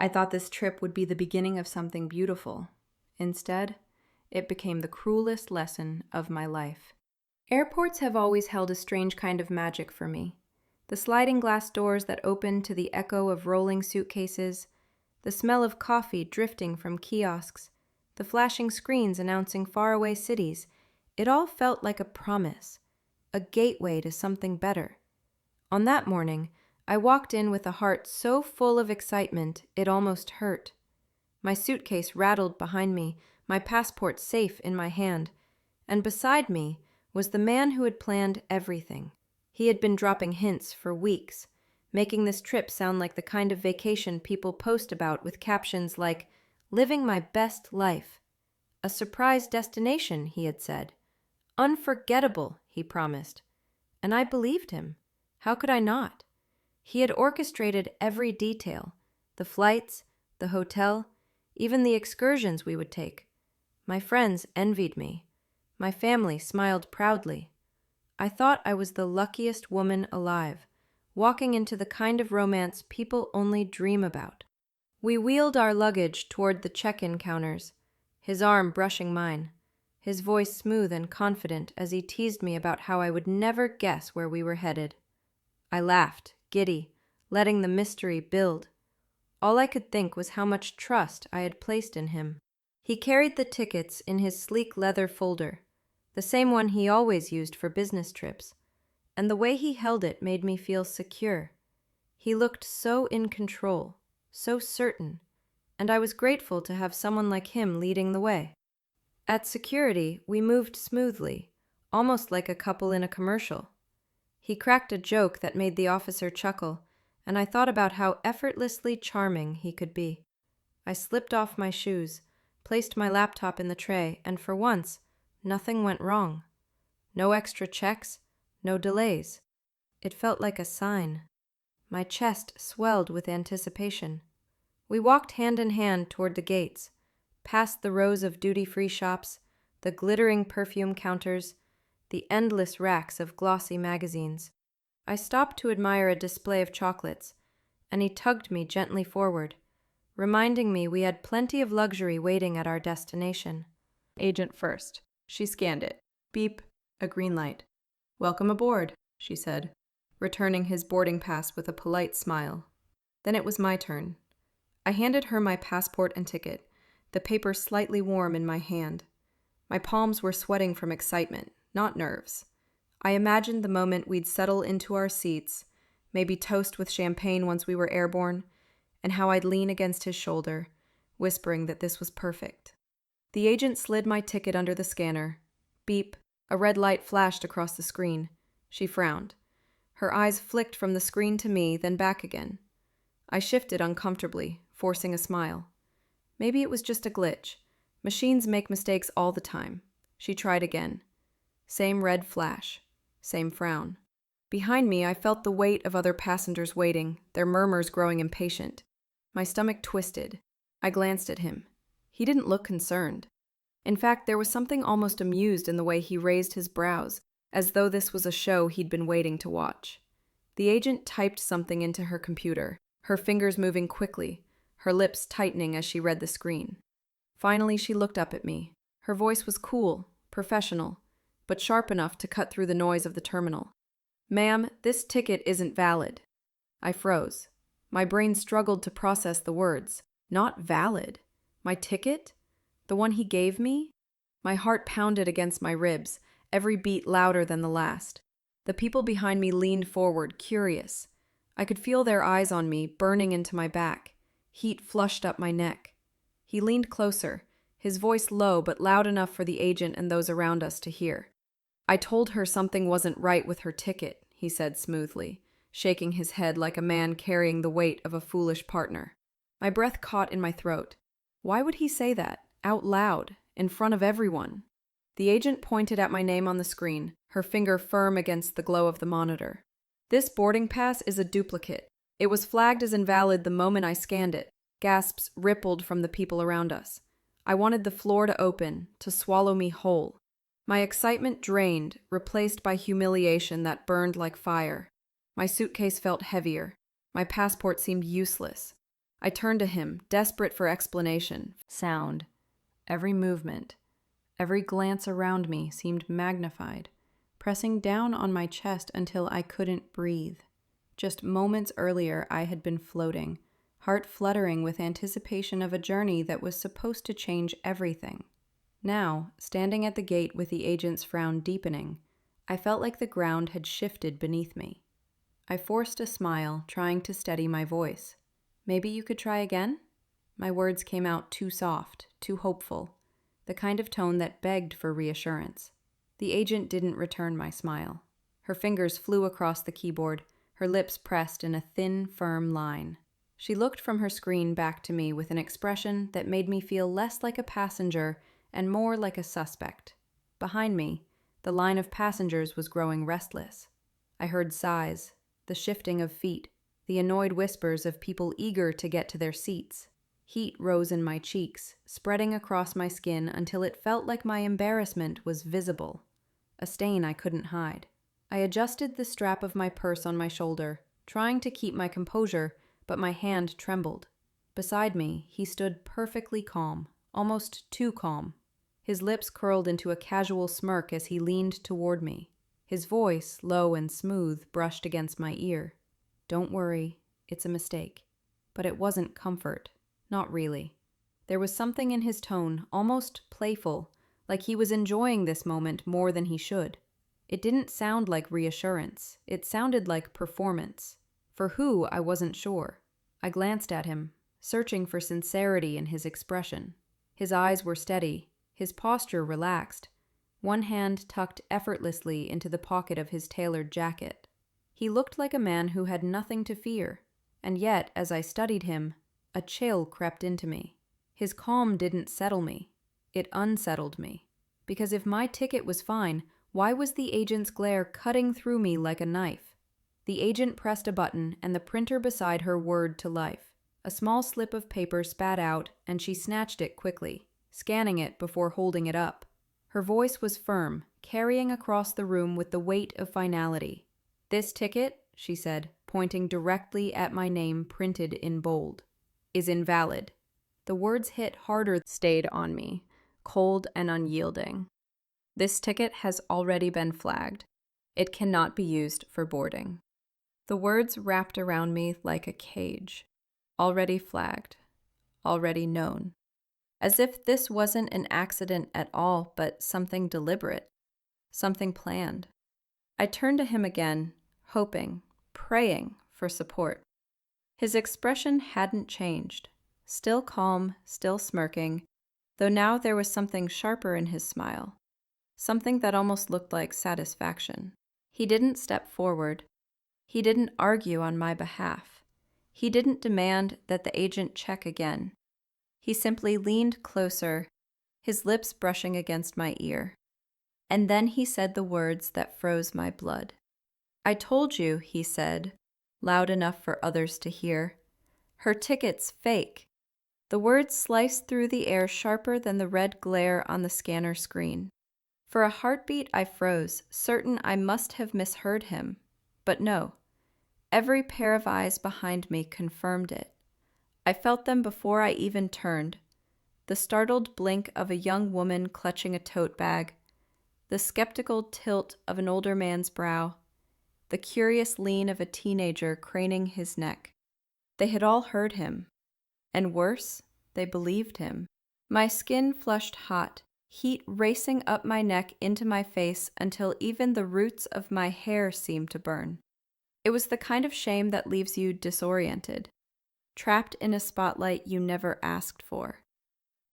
I thought this trip would be the beginning of something beautiful. Instead, it became the cruelest lesson of my life. Airports have always held a strange kind of magic for me. The sliding glass doors that open to the echo of rolling suitcases, the smell of coffee drifting from kiosks, the flashing screens announcing faraway cities, it all felt like a promise, a gateway to something better. On that morning, I walked in with a heart so full of excitement it almost hurt. My suitcase rattled behind me, my passport safe in my hand, and beside me was the man who had planned everything. He had been dropping hints for weeks, making this trip sound like the kind of vacation people post about with captions like, "Living my best life." A surprise destination, he had said. Unforgettable, he promised. And I believed him. How could I not? He had orchestrated every detail, the flights, the hotel, even the excursions we would take. My friends envied me. My family smiled proudly. I thought I was the luckiest woman alive, walking into the kind of romance people only dream about. We wheeled our luggage toward the check-in counters, his arm brushing mine, his voice smooth and confident as he teased me about how I would never guess where we were headed. I laughed, giddy, letting the mystery build. All I could think was how much trust I had placed in him. He carried the tickets in his sleek leather folder, the same one he always used for business trips, and the way he held it made me feel secure. He looked so in control, so certain, and I was grateful to have someone like him leading the way. At security, we moved smoothly, almost like a couple in a commercial. He cracked a joke that made the officer chuckle, and I thought about how effortlessly charming he could be. I slipped off my shoes, placed my laptop in the tray, and for once, nothing went wrong. No extra checks, no delays. It felt like a sign. My chest swelled with anticipation. We walked hand in hand toward the gates, past the rows of duty-free shops, the glittering perfume counters, the endless racks of glossy magazines. I stopped to admire a display of chocolates, and he tugged me gently forward, reminding me we had plenty of luxury waiting at our destination. Agent first. She scanned it. Beep, a green light. "Welcome aboard," she said, returning his boarding pass with a polite smile. Then it was my turn. I handed her my passport and ticket, the paper slightly warm in my hand. My palms were sweating from excitement, not nerves. I imagined the moment we'd settle into our seats, maybe toast with champagne once we were airborne, and how I'd lean against his shoulder, whispering that this was perfect. The agent slid my ticket under the scanner. Beep, a red light flashed across the screen. She frowned. Her eyes flicked from the screen to me, then back again. I shifted uncomfortably, forcing a smile. Maybe it was just a glitch. Machines make mistakes all the time. She tried again. Same red flash. Same frown. Behind me, I felt the weight of other passengers waiting, their murmurs growing impatient. My stomach twisted. I glanced at him. He didn't look concerned. In fact, there was something almost amused in the way he raised his brows, as though this was a show he'd been waiting to watch. The agent typed something into her computer, her fingers moving quickly, her lips tightening as she read the screen. Finally, she looked up at me. Her voice was cool, professional, but sharp enough to cut through the noise of the terminal. "Ma'am, this ticket isn't valid." I froze. My brain struggled to process the words. Not valid? My ticket? The one he gave me? My heart pounded against my ribs, every beat louder than the last. The people behind me leaned forward, curious. I could feel their eyes on me, burning into my back. Heat flushed up my neck. He leaned closer, his voice low but loud enough for the agent and those around us to hear. "I told her something wasn't right with her ticket," he said smoothly, shaking his head like a man carrying the weight of a foolish partner. My breath caught in my throat. Why would he say that, out loud, in front of everyone? The agent pointed at my name on the screen, her finger firm against the glow of the monitor. "This boarding pass is a duplicate. It was flagged as invalid the moment I scanned it." Gasps rippled from the people around us. I wanted the floor to open, to swallow me whole. My excitement drained, replaced by humiliation that burned like fire. My suitcase felt heavier. My passport seemed useless. I turned to him, desperate for explanation. Sound. Every movement, every glance around me seemed magnified, pressing down on my chest until I couldn't breathe. Just moments earlier, I had been floating, heart fluttering with anticipation of a journey that was supposed to change everything. Now, standing at the gate with the agent's frown deepening, I felt like the ground had shifted beneath me. I forced a smile, trying to steady my voice. "Maybe you could try again?" My words came out too soft, too hopeful, the kind of tone that begged for reassurance. The agent didn't return my smile. Her fingers flew across the keyboard, her lips pressed in a thin, firm line. She looked from her screen back to me with an expression that made me feel less like a passenger and more like a suspect. Behind me, the line of passengers was growing restless. I heard sighs, the shifting of feet, the annoyed whispers of people eager to get to their seats. Heat rose in my cheeks, spreading across my skin until it felt like my embarrassment was visible, a stain I couldn't hide. I adjusted the strap of my purse on my shoulder, trying to keep my composure, but my hand trembled. Beside me, he stood perfectly calm, almost too calm. His lips curled into a casual smirk as he leaned toward me. His voice, low and smooth, brushed against my ear. "Don't worry, it's a mistake." But it wasn't comfort. Not really. There was something in his tone, almost playful, like he was enjoying this moment more than he should. It didn't sound like reassurance. It sounded like performance. For who, I wasn't sure. I glanced at him, searching for sincerity in his expression. His eyes were steady, his posture relaxed, one hand tucked effortlessly into the pocket of his tailored jacket. He looked like a man who had nothing to fear, and yet, as I studied him, a chill crept into me. His calm didn't settle me. It unsettled me. Because if my ticket was fine, why was the agent's glare cutting through me like a knife? The agent pressed a button, and the printer beside her whirred to life. A small slip of paper spat out, and she snatched it quickly, scanning it before holding it up. Her voice was firm, carrying across the room with the weight of finality. "This ticket," she said, pointing directly at my name printed in bold, "is invalid." The words hit harder, stayed on me, cold and unyielding. "This ticket has already been flagged. It cannot be used for boarding." The words wrapped around me like a cage. Already flagged. Already known. As if this wasn't an accident at all, but something deliberate. Something planned. I turned to him again, hoping, praying for support. His expression hadn't changed. Still calm, still smirking, though now there was something sharper in his smile. Something that almost looked like satisfaction. He didn't step forward. He didn't argue on my behalf. He didn't demand that the agent check again. He simply leaned closer, his lips brushing against my ear. And then he said the words that froze my blood. "I told you," he said, loud enough for others to hear. "Her ticket's fake." The words sliced through the air sharper than the red glare on the scanner screen. For a heartbeat, I froze, certain I must have misheard him. But no. Every pair of eyes behind me confirmed it. I felt them before I even turned. The startled blink of a young woman clutching a tote bag, the skeptical tilt of an older man's brow, the curious lean of a teenager craning his neck. They had all heard him. And worse, they believed him. My skin flushed hot, heat racing up my neck into my face until even the roots of my hair seemed to burn. It was the kind of shame that leaves you disoriented, trapped in a spotlight you never asked for.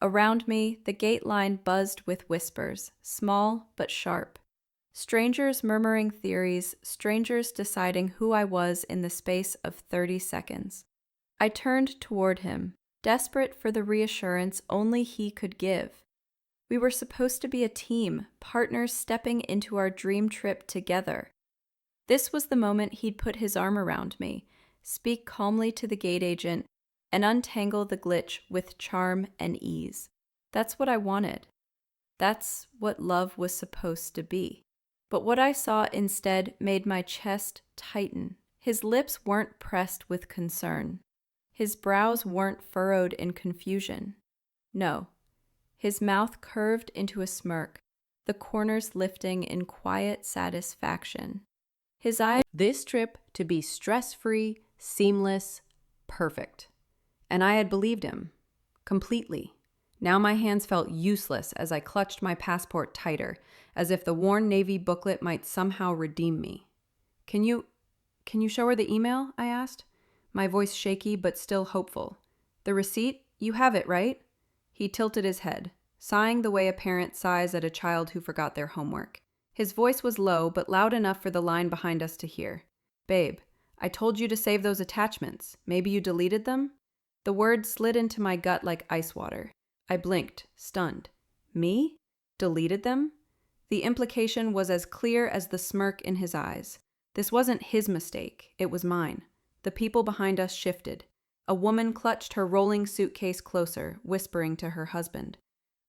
Around me, the gate line buzzed with whispers, small but sharp. Strangers murmuring theories, strangers deciding who I was in the space of 30 seconds. I turned toward him, desperate for the reassurance only he could give. We were supposed to be a team, partners stepping into our dream trip together. This was the moment he'd put his arm around me, speak calmly to the gate agent, and untangle the glitch with charm and ease. That's what I wanted. That's what love was supposed to be. But what I saw instead made my chest tighten. His lips weren't pressed with concern. His brows weren't furrowed in confusion. No, his mouth curved into a smirk, the corners lifting in quiet satisfaction. His eyes, this trip to be stress-free, seamless, perfect. And I had believed him. Completely. Now my hands felt useless as I clutched my passport tighter, as if the worn Navy booklet might somehow redeem me. Can you show her the email?" I asked, my voice shaky but still hopeful. "The receipt? You have it, right?" He tilted his head, sighing the way a parent sighs at a child who forgot their homework. His voice was low but loud enough for the line behind us to hear. "Babe, I told you to save those attachments. Maybe you deleted them?" The word slid into my gut like ice water. I blinked, stunned. Me? Deleted them? The implication was as clear as the smirk in his eyes. This wasn't his mistake, it was mine. The people behind us shifted. A woman clutched her rolling suitcase closer, whispering to her husband.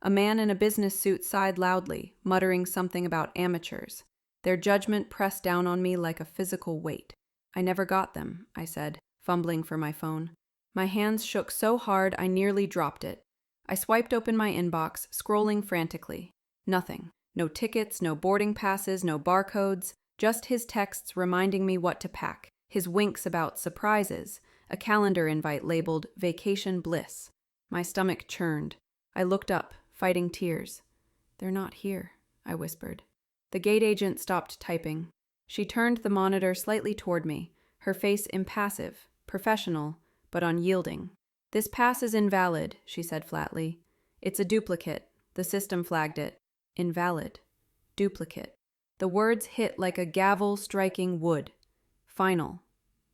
A man in a business suit sighed loudly, muttering something about amateurs. Their judgment pressed down on me like a physical weight. "I never got them," I said, fumbling for my phone. My hands shook so hard I nearly dropped it. I swiped open my inbox, scrolling frantically. Nothing. No tickets, no boarding passes, no barcodes, just his texts reminding me what to pack, his winks about surprises, a calendar invite labeled Vacation Bliss. My stomach churned. I looked up, fighting tears. "They're not here," I whispered. The gate agent stopped typing. She turned the monitor slightly toward me, her face impassive, professional, but unyielding. "This pass is invalid," she said flatly. "It's a duplicate. The system flagged it. Invalid. Duplicate." The words hit like a gavel striking wood. Final.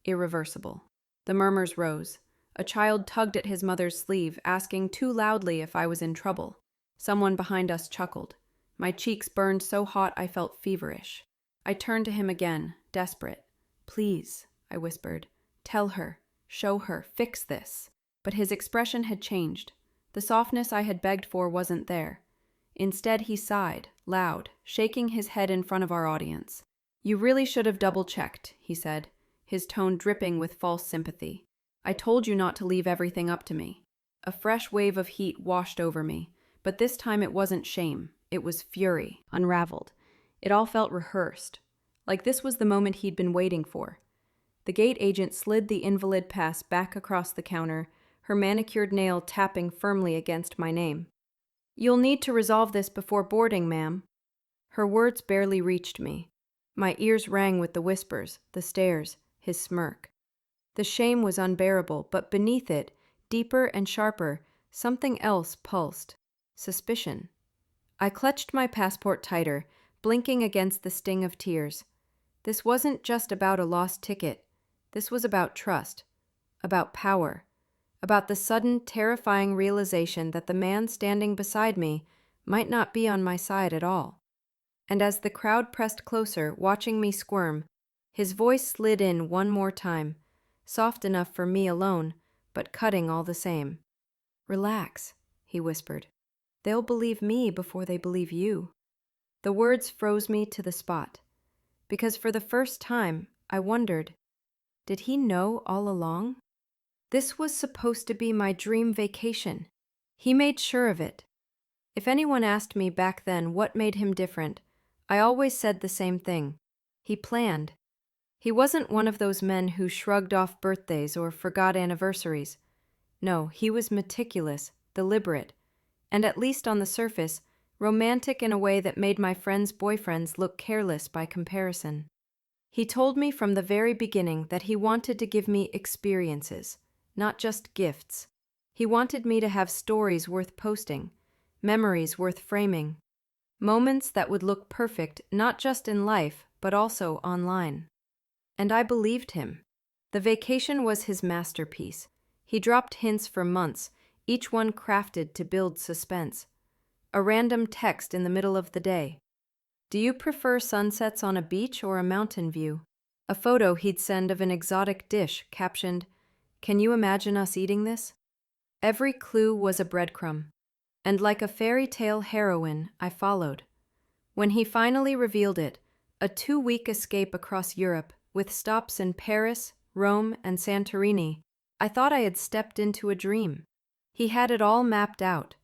Irreversible. The murmurs rose. A child tugged at his mother's sleeve, asking too loudly if I was in trouble. Someone behind us chuckled. My cheeks burned so hot I felt feverish. I turned to him again, desperate. "Please," I whispered. "Tell her. Show her. Fix this." But his expression had changed. The softness I had begged for wasn't there. Instead, he sighed, loud, shaking his head in front of our audience. "You really should have double-checked," he said, his tone dripping with false sympathy. "I told you not to leave everything up to me." A fresh wave of heat washed over me, but this time it wasn't shame. It was fury, unraveled. It all felt rehearsed, like this was the moment he'd been waiting for. The gate agent slid the invalid pass back across the counter, her manicured nail tapping firmly against my name. "You'll need to resolve this before boarding, ma'am." Her words barely reached me. My ears rang with the whispers, the stares, his smirk. The shame was unbearable, but beneath it, deeper and sharper, something else pulsed. Suspicion. I clutched my passport tighter, blinking against the sting of tears. This wasn't just about a lost ticket. This was about trust, about power, about the sudden, terrifying realization that the man standing beside me might not be on my side at all. And as the crowd pressed closer, watching me squirm, his voice slid in one more time, soft enough for me alone, but cutting all the same. "Relax," he whispered. "They'll believe me before they believe you." The words froze me to the spot, because for the first time, I wondered, did he know all along? This was supposed to be my dream vacation. He made sure of it. If anyone asked me back then what made him different, I always said the same thing. He planned. He wasn't one of those men who shrugged off birthdays or forgot anniversaries. No, he was meticulous, deliberate, and at least on the surface, romantic in a way that made my friends' boyfriends look careless by comparison. He told me from the very beginning that he wanted to give me experiences, not just gifts. He wanted me to have stories worth posting, memories worth framing, moments that would look perfect not just in life, but also online. And I believed him. The vacation was his masterpiece. He dropped hints for months, each one crafted to build suspense. A random text in the middle of the day. "Do you prefer sunsets on a beach or a mountain view?" A photo he'd send of an exotic dish captioned, "Can you imagine us eating this?" Every clue was a breadcrumb, and like a fairy tale heroine, I followed. When he finally revealed it, a 2-week escape across Europe with stops in Paris, Rome, and Santorini, I thought I had stepped into a dream. He had it all mapped out.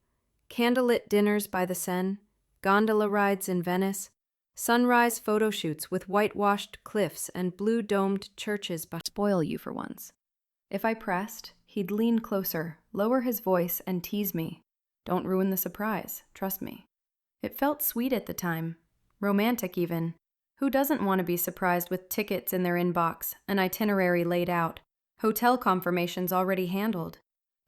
Candlelit dinners by the Seine, gondola rides in Venice, sunrise photo shoots with whitewashed cliffs and blue-domed churches spoil you for once. If I pressed, he'd lean closer, lower his voice, and tease me. Don't ruin the surprise, trust me. It felt sweet at the time, romantic even. Who doesn't want to be surprised with tickets in their inbox, an itinerary laid out, hotel confirmations already handled?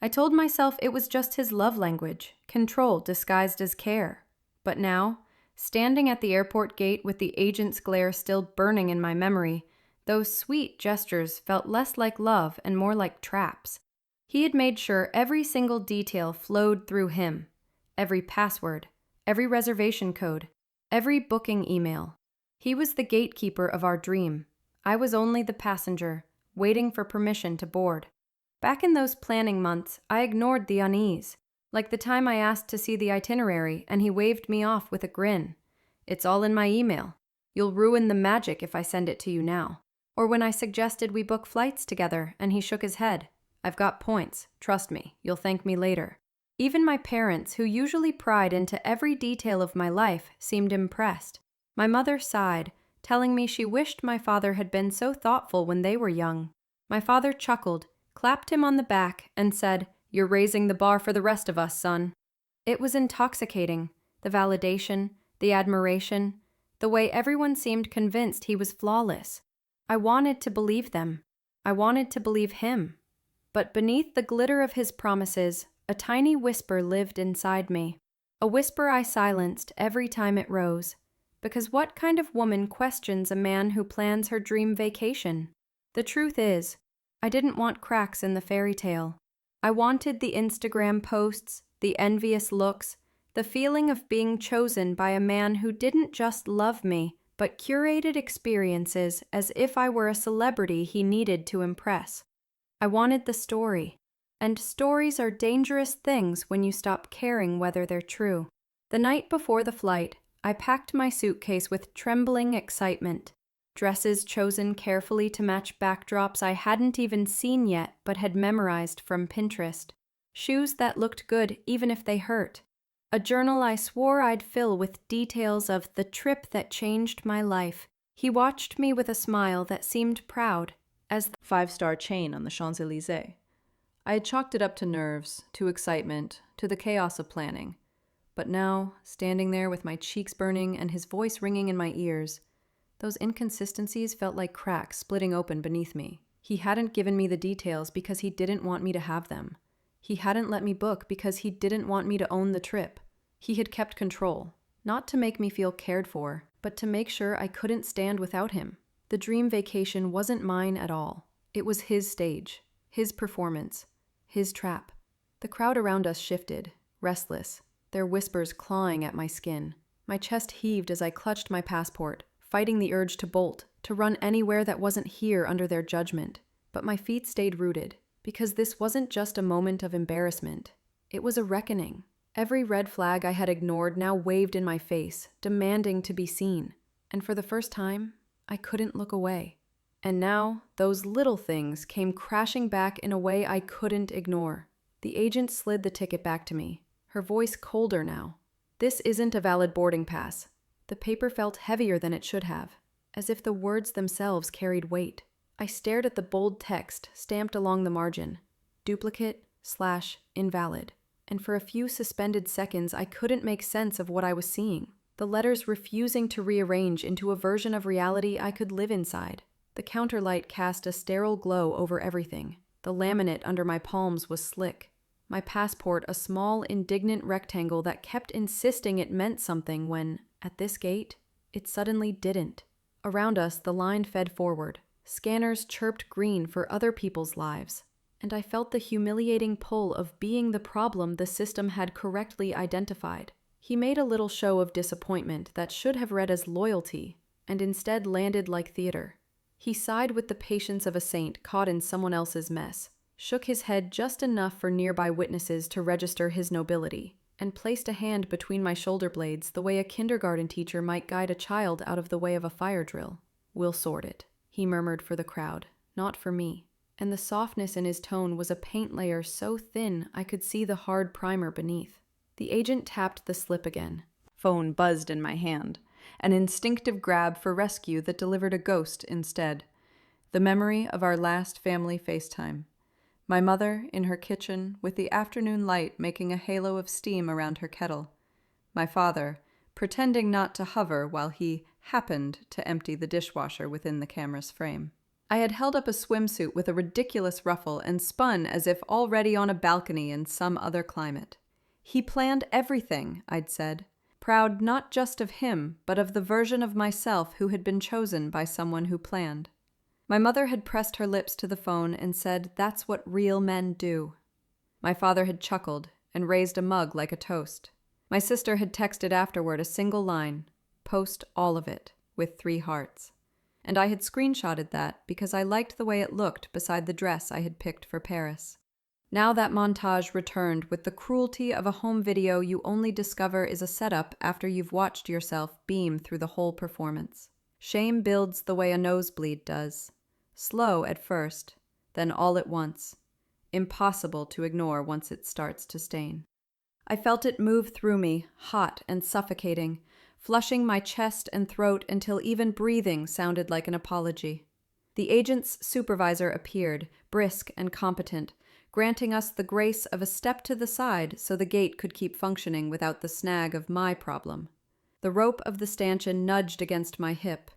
I told myself it was just his love language, control disguised as care. But now, standing at the airport gate with the agent's glare still burning in my memory, those sweet gestures felt less like love and more like traps. He had made sure every single detail flowed through him. Every password, every reservation code, every booking email. He was the gatekeeper of our dream. I was only the passenger, waiting for permission to board. Back in those planning months, I ignored the unease, like the time I asked to see the itinerary and he waved me off with a grin. It's all in my email. You'll ruin the magic if I send it to you now. Or when I suggested we book flights together and he shook his head. I've got points, trust me, you'll thank me later. Even my parents, who usually pried into every detail of my life, seemed impressed. My mother sighed, telling me she wished my father had been so thoughtful when they were young. My father chuckled, clapped him on the back, and said, "You're raising the bar for the rest of us, son." It was intoxicating, the validation, the admiration, the way everyone seemed convinced he was flawless. I wanted to believe them. I wanted to believe him. But beneath the glitter of his promises, a tiny whisper lived inside me. A whisper I silenced every time it rose. Because what kind of woman questions a man who plans her dream vacation? The truth is, I didn't want cracks in the fairy tale. I wanted the Instagram posts, the envious looks, the feeling of being chosen by a man who didn't just love me, but curated experiences as if I were a celebrity he needed to impress. I wanted the story. And stories are dangerous things when you stop caring whether they're true. The night before the flight, I packed my suitcase with trembling excitement. Dresses chosen carefully to match backdrops I hadn't even seen yet but had memorized from Pinterest. Shoes that looked good even if they hurt. A journal I swore I'd fill with details of the trip that changed my life. He watched me with a smile that seemed proud, as the five-star chain on the Champs-Élysées. I had chalked it up to nerves, to excitement, to the chaos of planning. But now, standing there with my cheeks burning and his voice ringing in my ears, those inconsistencies felt like cracks splitting open beneath me. He hadn't given me the details because he didn't want me to have them. He hadn't let me book because he didn't want me to own the trip. He had kept control, not to make me feel cared for, but to make sure I couldn't stand without him. The dream vacation wasn't mine at all. It was his stage, his performance, his trap. The crowd around us shifted, restless, their whispers clawing at my skin. My chest heaved as I clutched my passport, fighting the urge to bolt, to run anywhere that wasn't here under their judgment. But my feet stayed rooted, because this wasn't just a moment of embarrassment. It was a reckoning. Every red flag I had ignored now waved in my face, demanding to be seen. And for the first time, I couldn't look away. And now, those little things came crashing back in a way I couldn't ignore. The agent slid the ticket back to me, her voice colder now. "This isn't a valid boarding pass." The paper felt heavier than it should have, as if the words themselves carried weight. I stared at the bold text stamped along the margin, duplicate/invalid, and for a few suspended seconds I couldn't make sense of what I was seeing, the letters refusing to rearrange into a version of reality I could live inside. The counterlight cast a sterile glow over everything. The laminate under my palms was slick. My passport a small, indignant rectangle that kept insisting it meant something when, at this gate, it suddenly didn't. Around us, the line fed forward. Scanners chirped green for other people's lives, and I felt the humiliating pull of being the problem the system had correctly identified. He made a little show of disappointment that should have read as loyalty, and instead landed like theater. He sighed with the patience of a saint caught in someone else's mess, shook his head just enough for nearby witnesses to register his nobility, and placed a hand between my shoulder blades the way a kindergarten teacher might guide a child out of the way of a fire drill. "We'll sort it," he murmured for the crowd, not for me. and the softness in his tone was a paint layer so thin I could see the hard primer beneath. The agent tapped the slip again. Phone buzzed in my hand, an instinctive grab for rescue that delivered a ghost instead. The memory of our last family FaceTime. My mother in her kitchen with the afternoon light making a halo of steam around her kettle. My father pretending not to hover while he happened to empty the dishwasher within the camera's frame. I had held up a swimsuit with a ridiculous ruffle and spun as if already on a balcony in some other climate. He planned everything, I'd said, proud not just of him, but of the version of myself who had been chosen by someone who planned. My mother had pressed her lips to the phone and said, "That's what real men do." My father had chuckled and raised a mug like a toast. My sister had texted afterward a single line, "Post all of it," with 3 hearts. And I had screenshotted that because I liked the way it looked beside the dress I had picked for Paris. Now that montage returned with the cruelty of a home video you only discover is a setup after you've watched yourself beam through the whole performance. Shame builds the way a nosebleed does. Slow at first, then all at once. Impossible to ignore once it starts to stain. I felt it move through me, hot and suffocating, flushing my chest and throat until even breathing sounded like an apology. The agent's supervisor appeared, brisk and competent, granting us the grace of a step to the side so the gate could keep functioning without the snag of my problem. The rope of the stanchion nudged against my hip,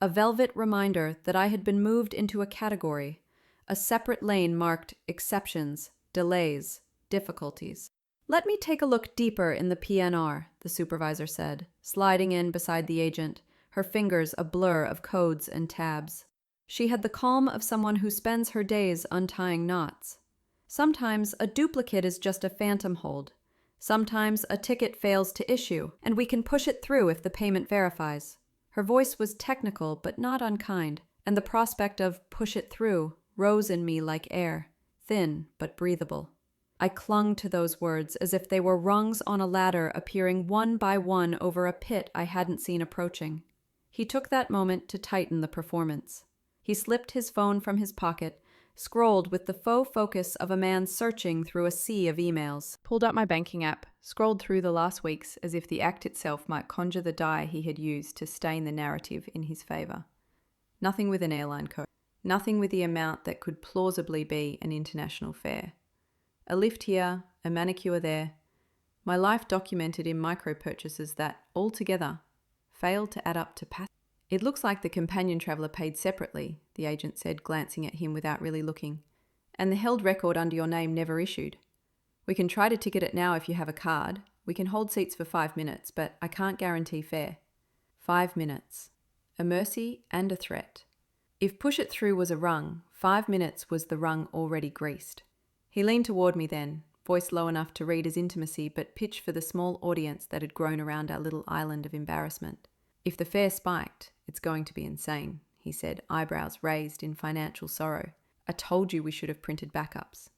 a velvet reminder that I had been moved into a category, a separate lane marked exceptions, delays, difficulties. "Let me take a look deeper in the PNR," the supervisor said, sliding in beside the agent, her fingers a blur of codes and tabs. She had the calm of someone who spends her days untying knots. Sometimes a duplicate is just a phantom hold. Sometimes a ticket fails to issue, and we can push it through if the payment verifies. Her voice was technical but not unkind, and the prospect of "push it through" rose in me like air, thin but breathable. I clung to those words as if they were rungs on a ladder appearing one by one over a pit I hadn't seen approaching. He took that moment to tighten the performance. He slipped his phone from his pocket, scrolled with the faux focus of a man searching through a sea of emails, pulled up my banking app, scrolled through the last weeks as if the act itself might conjure the die he had used to stain the narrative in his favor. Nothing with an airline code. Nothing with the amount that could plausibly be an international fare. A lift here, a manicure there. My life documented in micro-purchases that, altogether, failed to add up to pass. "It looks like the companion traveller paid separately," the agent said, glancing at him without really looking. "And the held record under your name never issued. We can try to ticket it now if you have a card. We can hold seats for 5 minutes, but I can't guarantee fare." 5 minutes. A mercy and a threat. If push it through was a rung, 5 minutes was the rung already greased. He leaned toward me then, voice low enough to read as intimacy but pitch for the small audience that had grown around our little island of embarrassment. "If the fare spiked, it's going to be insane," he said, eyebrows raised in financial sorrow. "I told you we should have printed backups."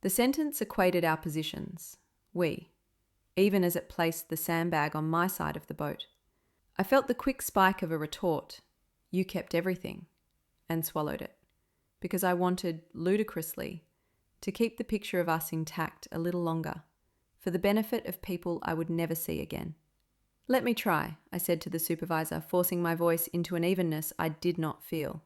The sentence equated our positions. We. Even as it placed the sandbag on my side of the boat. I felt the quick spike of a retort. "You kept everything," and swallowed it. Because I wanted, ludicrously, to keep the picture of us intact a little longer, for the benefit of people I would never see again. "Let me try," I said to the supervisor, forcing my voice into an evenness I did not feel.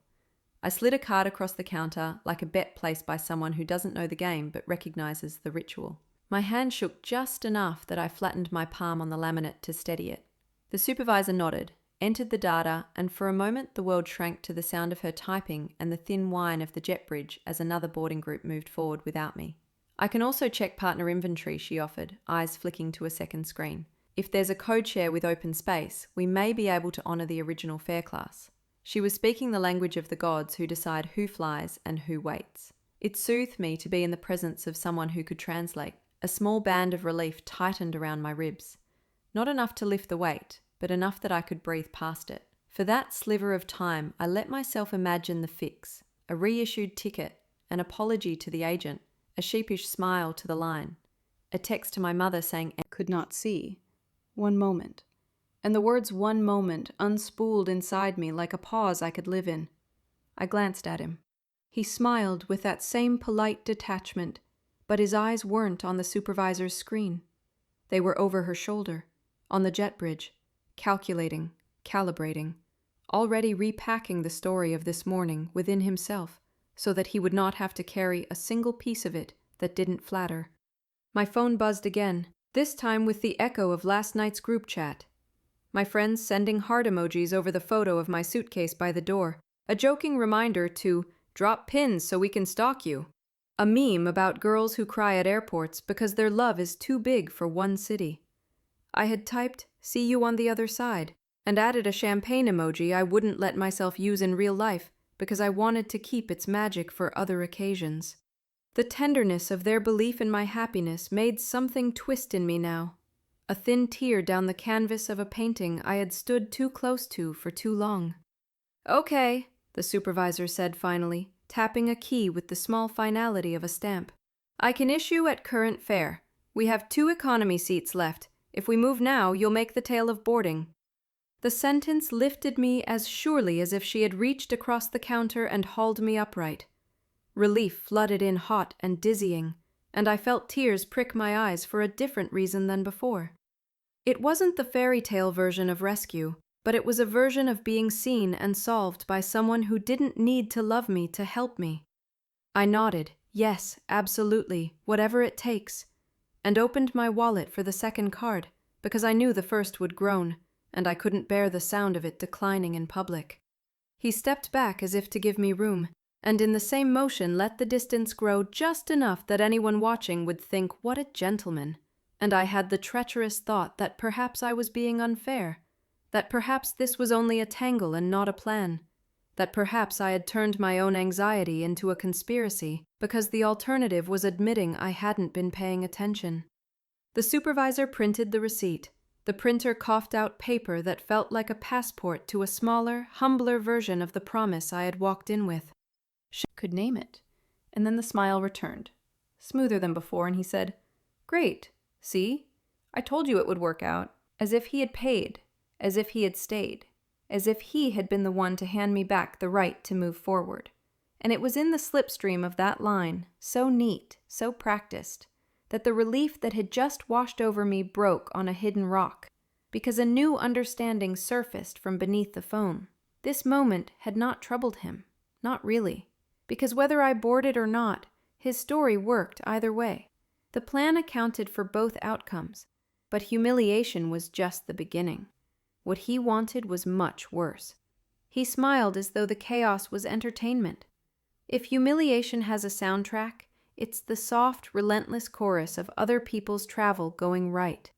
I slid a card across the counter like a bet placed by someone who doesn't know the game but recognizes the ritual. My hand shook just enough that I flattened my palm on the laminate to steady it. The supervisor nodded, entered the data, and for a moment the world shrank to the sound of her typing and the thin whine of the jet bridge as another boarding group moved forward without me. "I can also check partner inventory," she offered, eyes flicking to a second screen. "If there's a code share with open space, we may be able to honour the original fare class." She was speaking the language of the gods who decide who flies and who waits. It soothed me to be in the presence of someone who could translate. A small band of relief tightened around my ribs. Not enough to lift the weight, but enough that I could breathe past it. For that sliver of time, I let myself imagine the fix, a reissued ticket, an apology to the agent, a sheepish smile to the line, a text to my mother saying "could not see." One moment. And the words "one moment" unspooled inside me like a pause I could live in. I glanced at him. He smiled with that same polite detachment, but his eyes weren't on the supervisor's screen. They were over her shoulder, on the jet bridge, calculating, calibrating, already repacking the story of this morning within himself so that he would not have to carry a single piece of it that didn't flatter. My phone buzzed again, this time with the echo of last night's group chat. My friends sending heart emojis over the photo of my suitcase by the door, a joking reminder to drop pins so we can stalk you. A meme about girls who cry at airports because their love is too big for one city. I had typed, "See you on the other side," and added a champagne emoji I wouldn't let myself use in real life because I wanted to keep its magic for other occasions. The tenderness of their belief in my happiness made something twist in me now. A thin tear down the canvas of a painting I had stood too close to for too long. "Okay," the supervisor said finally, tapping a key with the small finality of a stamp. "I can issue at current fare. We have 2 economy seats left. If we move now, you'll make the tail of boarding." The sentence lifted me as surely as if she had reached across the counter and hauled me upright. Relief flooded in hot and dizzying, and I felt tears prick my eyes for a different reason than before. It wasn't the fairy tale version of rescue, but it was a version of being seen and solved by someone who didn't need to love me to help me. I nodded, yes, absolutely, whatever it takes, and opened my wallet for the second card because I knew the first would groan, and I couldn't bear the sound of it declining in public. He stepped back as if to give me room, and in the same motion let the distance grow just enough that anyone watching would think, what a gentleman. And I had the treacherous thought that perhaps I was being unfair, that perhaps this was only a tangle and not a plan, that perhaps I had turned my own anxiety into a conspiracy because the alternative was admitting I hadn't been paying attention. The supervisor printed the receipt. The printer coughed out paper that felt like a passport to a smaller, humbler version of the promise I had walked in with. She could name it. And then the smile returned, smoother than before, and he said, "Great. See? I told you it would work out." As if he had paid, as if he had stayed, as if he had been the one to hand me back the right to move forward. And it was in the slipstream of that line, so neat, so practiced, that the relief that had just washed over me broke on a hidden rock, because a new understanding surfaced from beneath the foam. This moment had not troubled him, not really, because whether I boarded or not, his story worked either way. The plan accounted for both outcomes, but humiliation was just the beginning. What he wanted was much worse. He smiled as though the chaos was entertainment. If humiliation has a soundtrack, it's the soft, relentless chorus of other people's travel going right.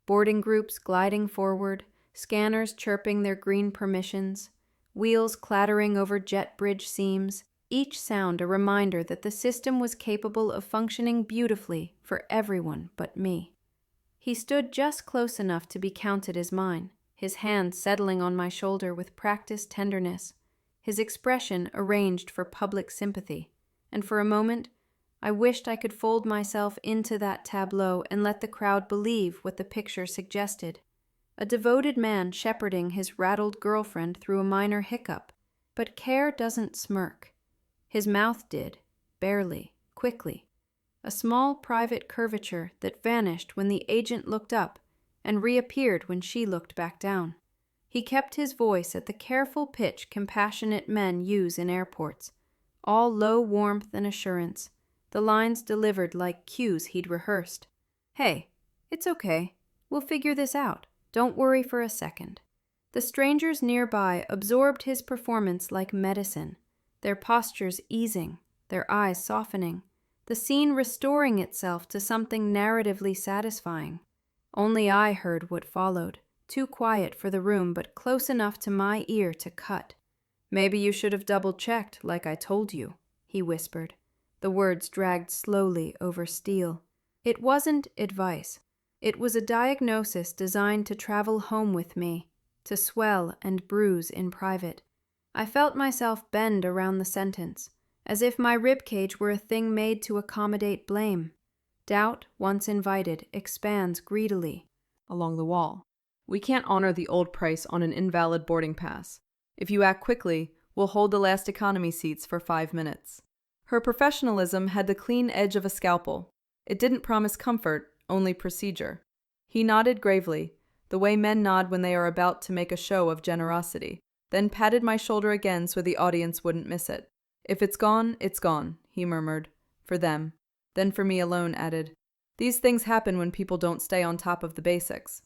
Boarding groups gliding forward, scanners chirping their green permissions, wheels clattering over jet bridge seams, each sound a reminder that the system was capable of functioning beautifully for everyone but me. He stood just close enough to be counted as mine, his hand settling on my shoulder with practiced tenderness, his expression arranged for public sympathy, and for a moment, I wished I could fold myself into that tableau and let the crowd believe what the picture suggested. A devoted man shepherding his rattled girlfriend through a minor hiccup, but care doesn't smirk. His mouth did, barely, quickly. A small private curvature that vanished when the agent looked up and reappeared when she looked back down. He kept his voice at the careful pitch compassionate men use in airports, all low warmth and assurance, the lines delivered like cues he'd rehearsed. "Hey, it's okay. We'll figure this out. Don't worry for a second." The strangers nearby absorbed his performance like medicine, their postures easing, their eyes softening, the scene restoring itself to something narratively satisfying. Only I heard what followed, too quiet for the room but close enough to my ear to cut. "Maybe you should have double-checked like I told you," he whispered. The words dragged slowly over steel. It wasn't advice. It was a diagnosis designed to travel home with me, to swell and bruise in private. I felt myself bend around the sentence, as if my ribcage were a thing made to accommodate blame. Doubt, once invited, expands greedily. Along the wall. "We can't honor the old price on an invalid boarding pass. If you act quickly, We'll hold the last economy seats for 5 minutes. Her professionalism had the clean edge of a scalpel. It didn't promise comfort, only procedure. He nodded gravely, the way men nod when they are about to make a show of generosity, then patted my shoulder again so the audience wouldn't miss it. If it's gone, he murmured. For them. Then for me alone, added. These things happen when people don't stay on top of the basics.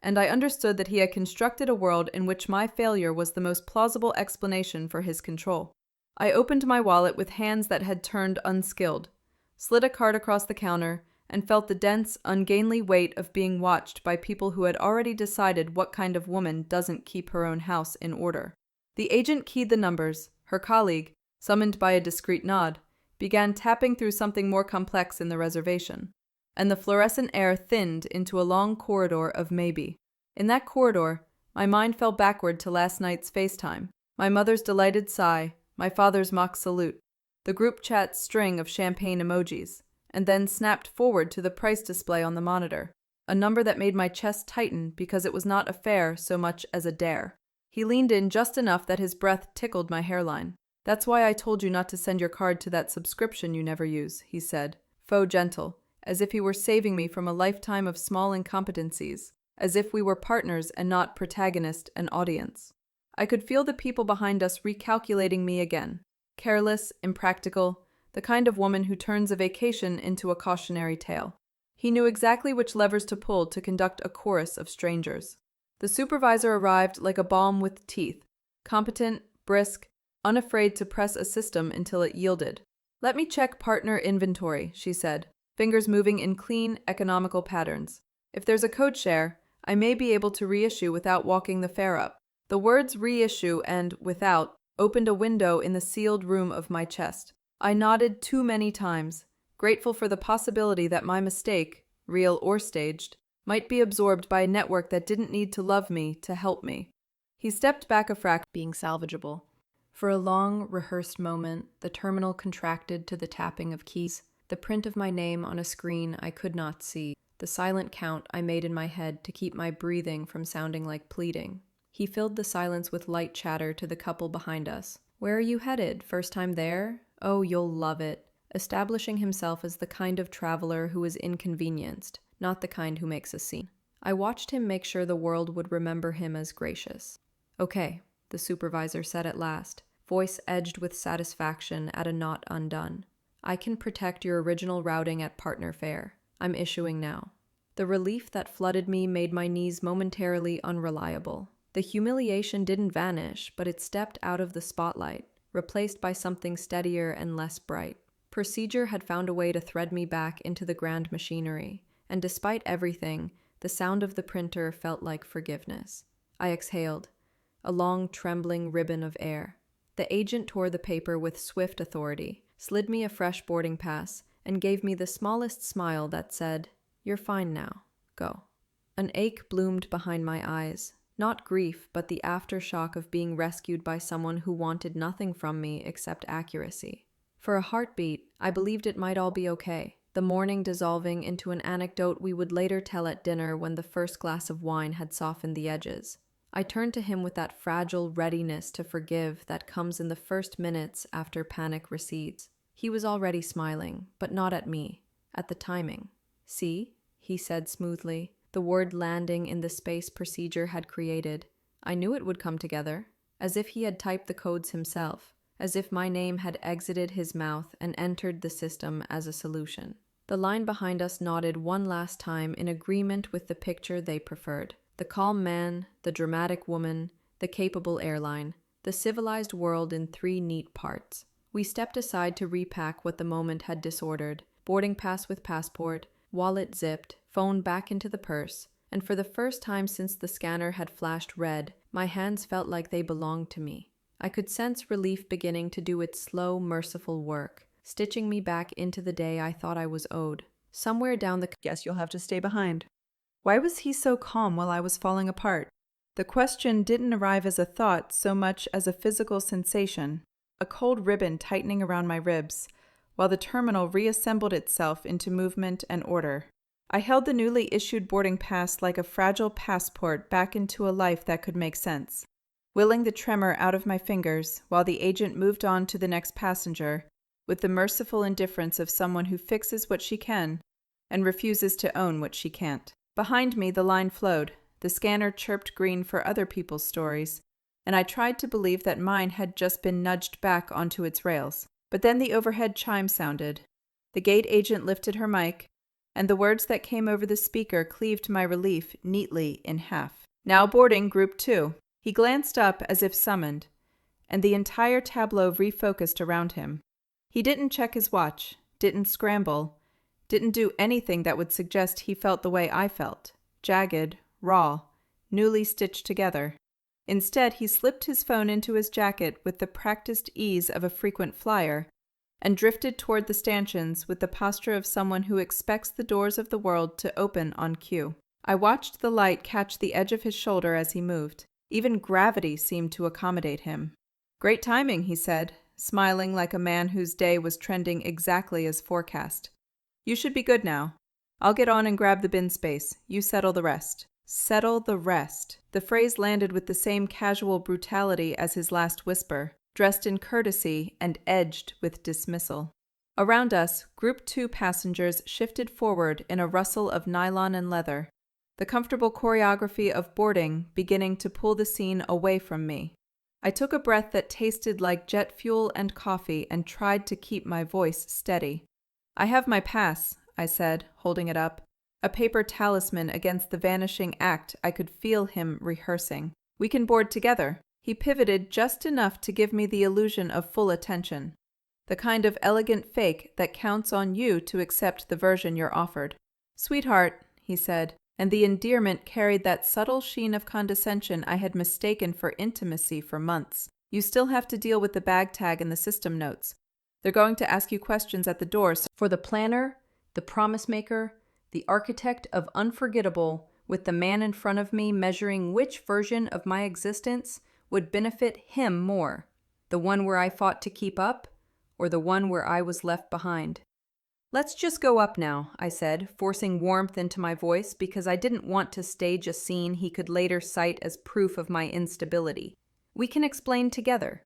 And I understood that he had constructed a world in which my failure was the most plausible explanation for his control. I opened my wallet with hands that had turned unskilled, slid a card across the counter, and felt the dense, ungainly weight of being watched by people who had already decided what kind of woman doesn't keep her own house in order. The agent keyed the numbers. Her colleague, summoned by a discreet nod, began tapping through something more complex in the reservation, and the fluorescent air thinned into a long corridor of maybe. In that corridor, my mind fell backward to last night's FaceTime, my mother's delighted sigh, my father's mock salute, the group chat string of champagne emojis, and then snapped forward to the price display on the monitor, a number that made my chest tighten because it was not a fare so much as a dare. He leaned in just enough that his breath tickled my hairline. That's why I told you not to send your card to that subscription you never use, he said, faux gentle, as if he were saving me from a lifetime of small incompetencies, as if we were partners and not protagonist and audience. I could feel the people behind us recalculating me again, careless, impractical, the kind of woman who turns a vacation into a cautionary tale. He knew exactly which levers to pull to conduct a chorus of strangers. The supervisor arrived like a balm with teeth, competent, brisk, unafraid to press a system until it yielded. Let me check partner inventory, she said, fingers moving in clean, economical patterns. If there's a code share, I may be able to reissue without walking the fare up. The words reissue and without opened a window in the sealed room of my chest. I nodded too many times, grateful for the possibility that my mistake, real or staged, might be absorbed by a network that didn't need to love me to help me. He stepped back a fraction, being salvageable. For a long, rehearsed moment, the terminal contracted to the tapping of keys, the print of my name on a screen I could not see, the silent count I made in my head to keep my breathing from sounding like pleading. He filled the silence with light chatter to the couple behind us. Where are you headed? First time there? Oh, you'll love it. Establishing himself as the kind of traveler who is inconvenienced, not the kind who makes a scene. I watched him make sure the world would remember him as gracious. Okay, the supervisor said at last, voice edged with satisfaction at a knot undone. I can protect your original routing at partner fare. I'm issuing now. The relief that flooded me made my knees momentarily unreliable. The humiliation didn't vanish, but it stepped out of the spotlight, replaced by something steadier and less bright. Procedure had found a way to thread me back into the grand machinery, and despite everything, the sound of the printer felt like forgiveness. I exhaled, a long, trembling ribbon of air. The agent tore the paper with swift authority, slid me a fresh boarding pass, and gave me the smallest smile that said, "You're fine now. Go." An ache bloomed behind my eyes. Not grief, but the aftershock of being rescued by someone who wanted nothing from me except accuracy. For a heartbeat, I believed it might all be okay, the morning dissolving into an anecdote we would later tell at dinner when the first glass of wine had softened the edges. I turned to him with that fragile readiness to forgive that comes in the first minutes after panic recedes. He was already smiling, but not at me, at the timing. "See?" he said smoothly, the word landing in the space procedure had created. I knew it would come together, as if he had typed the codes himself, as if my name had exited his mouth and entered the system as a solution. The line behind us nodded one last time in agreement with the picture they preferred. The calm man, the dramatic woman, the capable airline, the civilized world in 3 neat parts. We stepped aside to repack what the moment had disordered, boarding pass with passport, wallet zipped, phone back into the purse, and for the first time since the scanner had flashed red, my hands felt like they belonged to me. I could sense relief beginning to do its slow, merciful work, stitching me back into the day I thought I was owed. Somewhere down the "Guess you'll have to stay behind." Why was he so calm while I was falling apart? The question didn't arrive as a thought so much as a physical sensation, a cold ribbon tightening around my ribs, while the terminal reassembled itself into movement and order. I held the newly issued boarding pass like a fragile passport back into a life that could make sense. willing the tremor out of my fingers while the agent moved on to the next passenger with the merciful indifference of someone who fixes what she can and refuses to own what she can't. Behind me, the line flowed. The scanner chirped green for other people's stories, and I tried to believe that mine had just been nudged back onto its rails. But then the overhead chime sounded. The gate agent lifted her mic, and the words that came over the speaker cleaved my relief neatly in half. Now boarding Group 2. He glanced up as if summoned, and the entire tableau refocused around him. He didn't check his watch, didn't scramble, didn't do anything that would suggest he felt the way I felt, jagged, raw, newly stitched together. Instead, he slipped his phone into his jacket with the practiced ease of a frequent flyer and drifted toward the stanchions with the posture of someone who expects the doors of the world to open on cue. I watched the light catch the edge of his shoulder as he moved. Even gravity seemed to accommodate him. "Great timing," he said, smiling like a man whose day was trending exactly as forecast. "You should be good now. I'll get on and grab the bin space. You settle the rest." Settle the rest. The phrase landed with the same casual brutality as his last whisper, dressed in courtesy and edged with dismissal. Around us, Group 2 passengers shifted forward in a rustle of nylon and leather, the comfortable choreography of boarding beginning to pull the scene away from me. I took a breath that tasted like jet fuel and coffee and tried to keep my voice steady. "I have my pass," I said, holding it up. A paper talisman against the vanishing act I could feel him rehearsing. "We can board together." He pivoted just enough to give me the illusion of full attention, the kind of elegant fake that counts on you to accept the version you're offered. "Sweetheart," he said, and the endearment carried that subtle sheen of condescension I had mistaken for intimacy for months. "You still have to deal with the bag tag and the system notes. They're going to ask you questions at the door, so For the planner, the promise maker, the architect of unforgettable, with the man in front of me measuring which version of my existence would benefit him more, the one where I fought to keep up, or the one where I was left behind. "Let's just go up now," I said, forcing warmth into my voice because I didn't want to stage a scene he could later cite as proof of my instability. "We can explain together."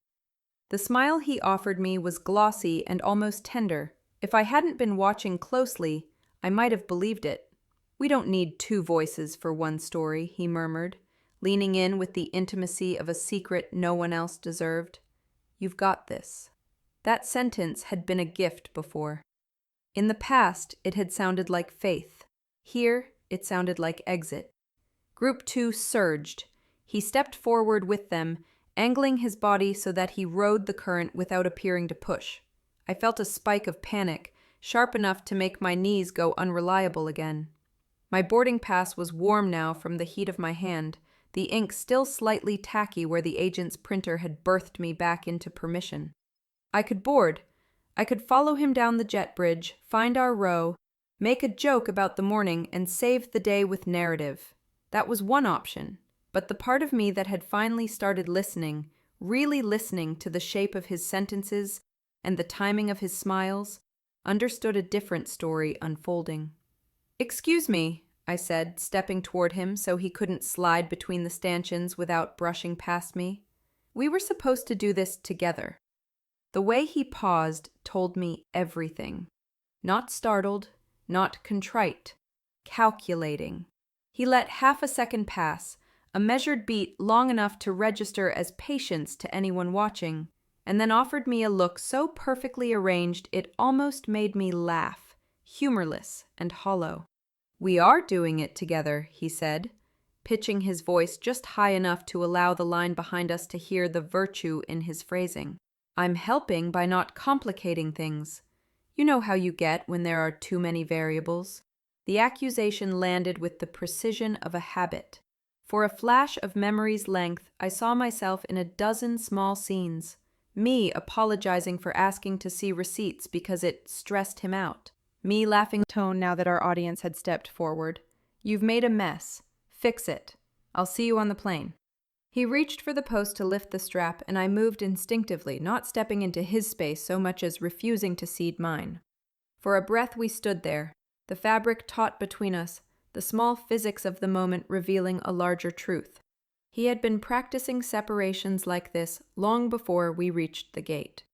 The smile he offered me was glossy and almost tender. If I hadn't been watching closely, I might have believed it. "We don't need two voices for one story," he murmured, leaning in with the intimacy of a secret no one else deserved. "You've got this." That sentence had been a gift before. In the past, it had sounded like faith. Here, it sounded like exit. Group 2 surged. He stepped forward with them, angling his body so that he rode the current without appearing to push. I felt a spike of panic, sharp enough to make my knees go unreliable again. My boarding pass was warm now from the heat of my hand, the ink still slightly tacky where the agent's printer had birthed me back into permission. I could board. I could follow him down the jet bridge, find our row, make a joke about the morning, and save the day with narrative. That was one option, but the part of me that had finally started listening, really listening to the shape of his sentences and the timing of his smiles, understood a different story unfolding. "Excuse me," I said, stepping toward him so he couldn't slide between the stanchions without brushing past me. "We were supposed to do this together." The way he paused told me everything. Not startled, not contrite, calculating. He let half a second pass, a measured beat long enough to register as patience to anyone watching, and then offered me a look so perfectly arranged it almost made me laugh, humorless and hollow. "We are doing it together," he said, pitching his voice just high enough to allow the line behind us to hear the virtue in his phrasing. "I'm helping by not complicating things. You know how you get when there are too many variables." The accusation landed with the precision of a habit. For a flash of memory's length, I saw myself in a dozen small scenes. Me apologizing for asking to see receipts because it stressed him out. Me laughing tone now that our audience had stepped forward. "You've made a mess. Fix it. I'll see you on the plane." He reached for the post to lift the strap, and I moved instinctively, not stepping into his space so much as refusing to cede mine. For a breath we stood there, the fabric taut between us, the small physics of the moment revealing a larger truth. He had been practicing separations like this long before we reached the gate.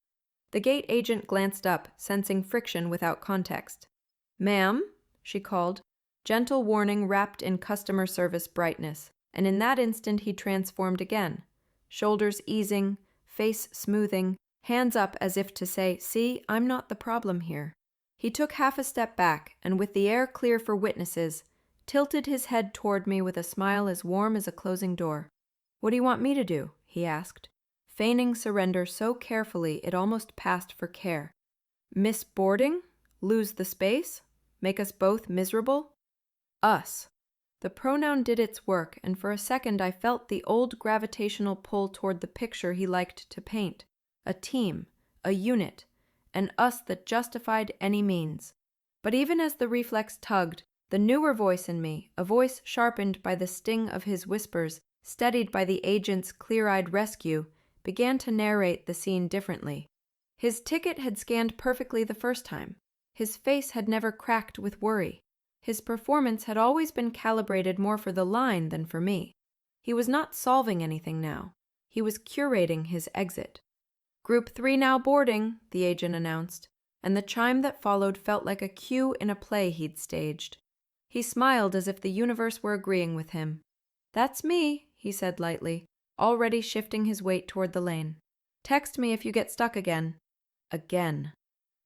The gate agent glanced up, sensing friction without context. "Ma'am," she called, gentle warning wrapped in customer service brightness, and in that instant he transformed again, shoulders easing, face smoothing, hands up as if to say, "See, I'm not the problem here." He took half a step back, and with the air clear for witnesses, tilted his head toward me with a smile as warm as a closing door. "What do you want me to do?" he asked, feigning surrender so carefully it almost passed for care. "Miss boarding? Lose the space? Make us both miserable?" Us. The pronoun did its work, and for a second I felt the old gravitational pull toward the picture he liked to paint. A team, a unit, an us that justified any means. But even as the reflex tugged, the newer voice in me, a voice sharpened by the sting of his whispers, steadied by the agent's clear-eyed rescue, began to narrate the scene differently. His ticket had scanned perfectly the first time. His face had never cracked with worry. His performance had always been calibrated more for the line than for me. He was not solving anything now. He was curating his exit. "Group 3 now boarding," the agent announced, and the chime that followed felt like a cue in a play he'd staged. He smiled as if the universe were agreeing with him. "That's me," he said lightly, already shifting his weight toward the lane. "Text me if you get stuck again." Again.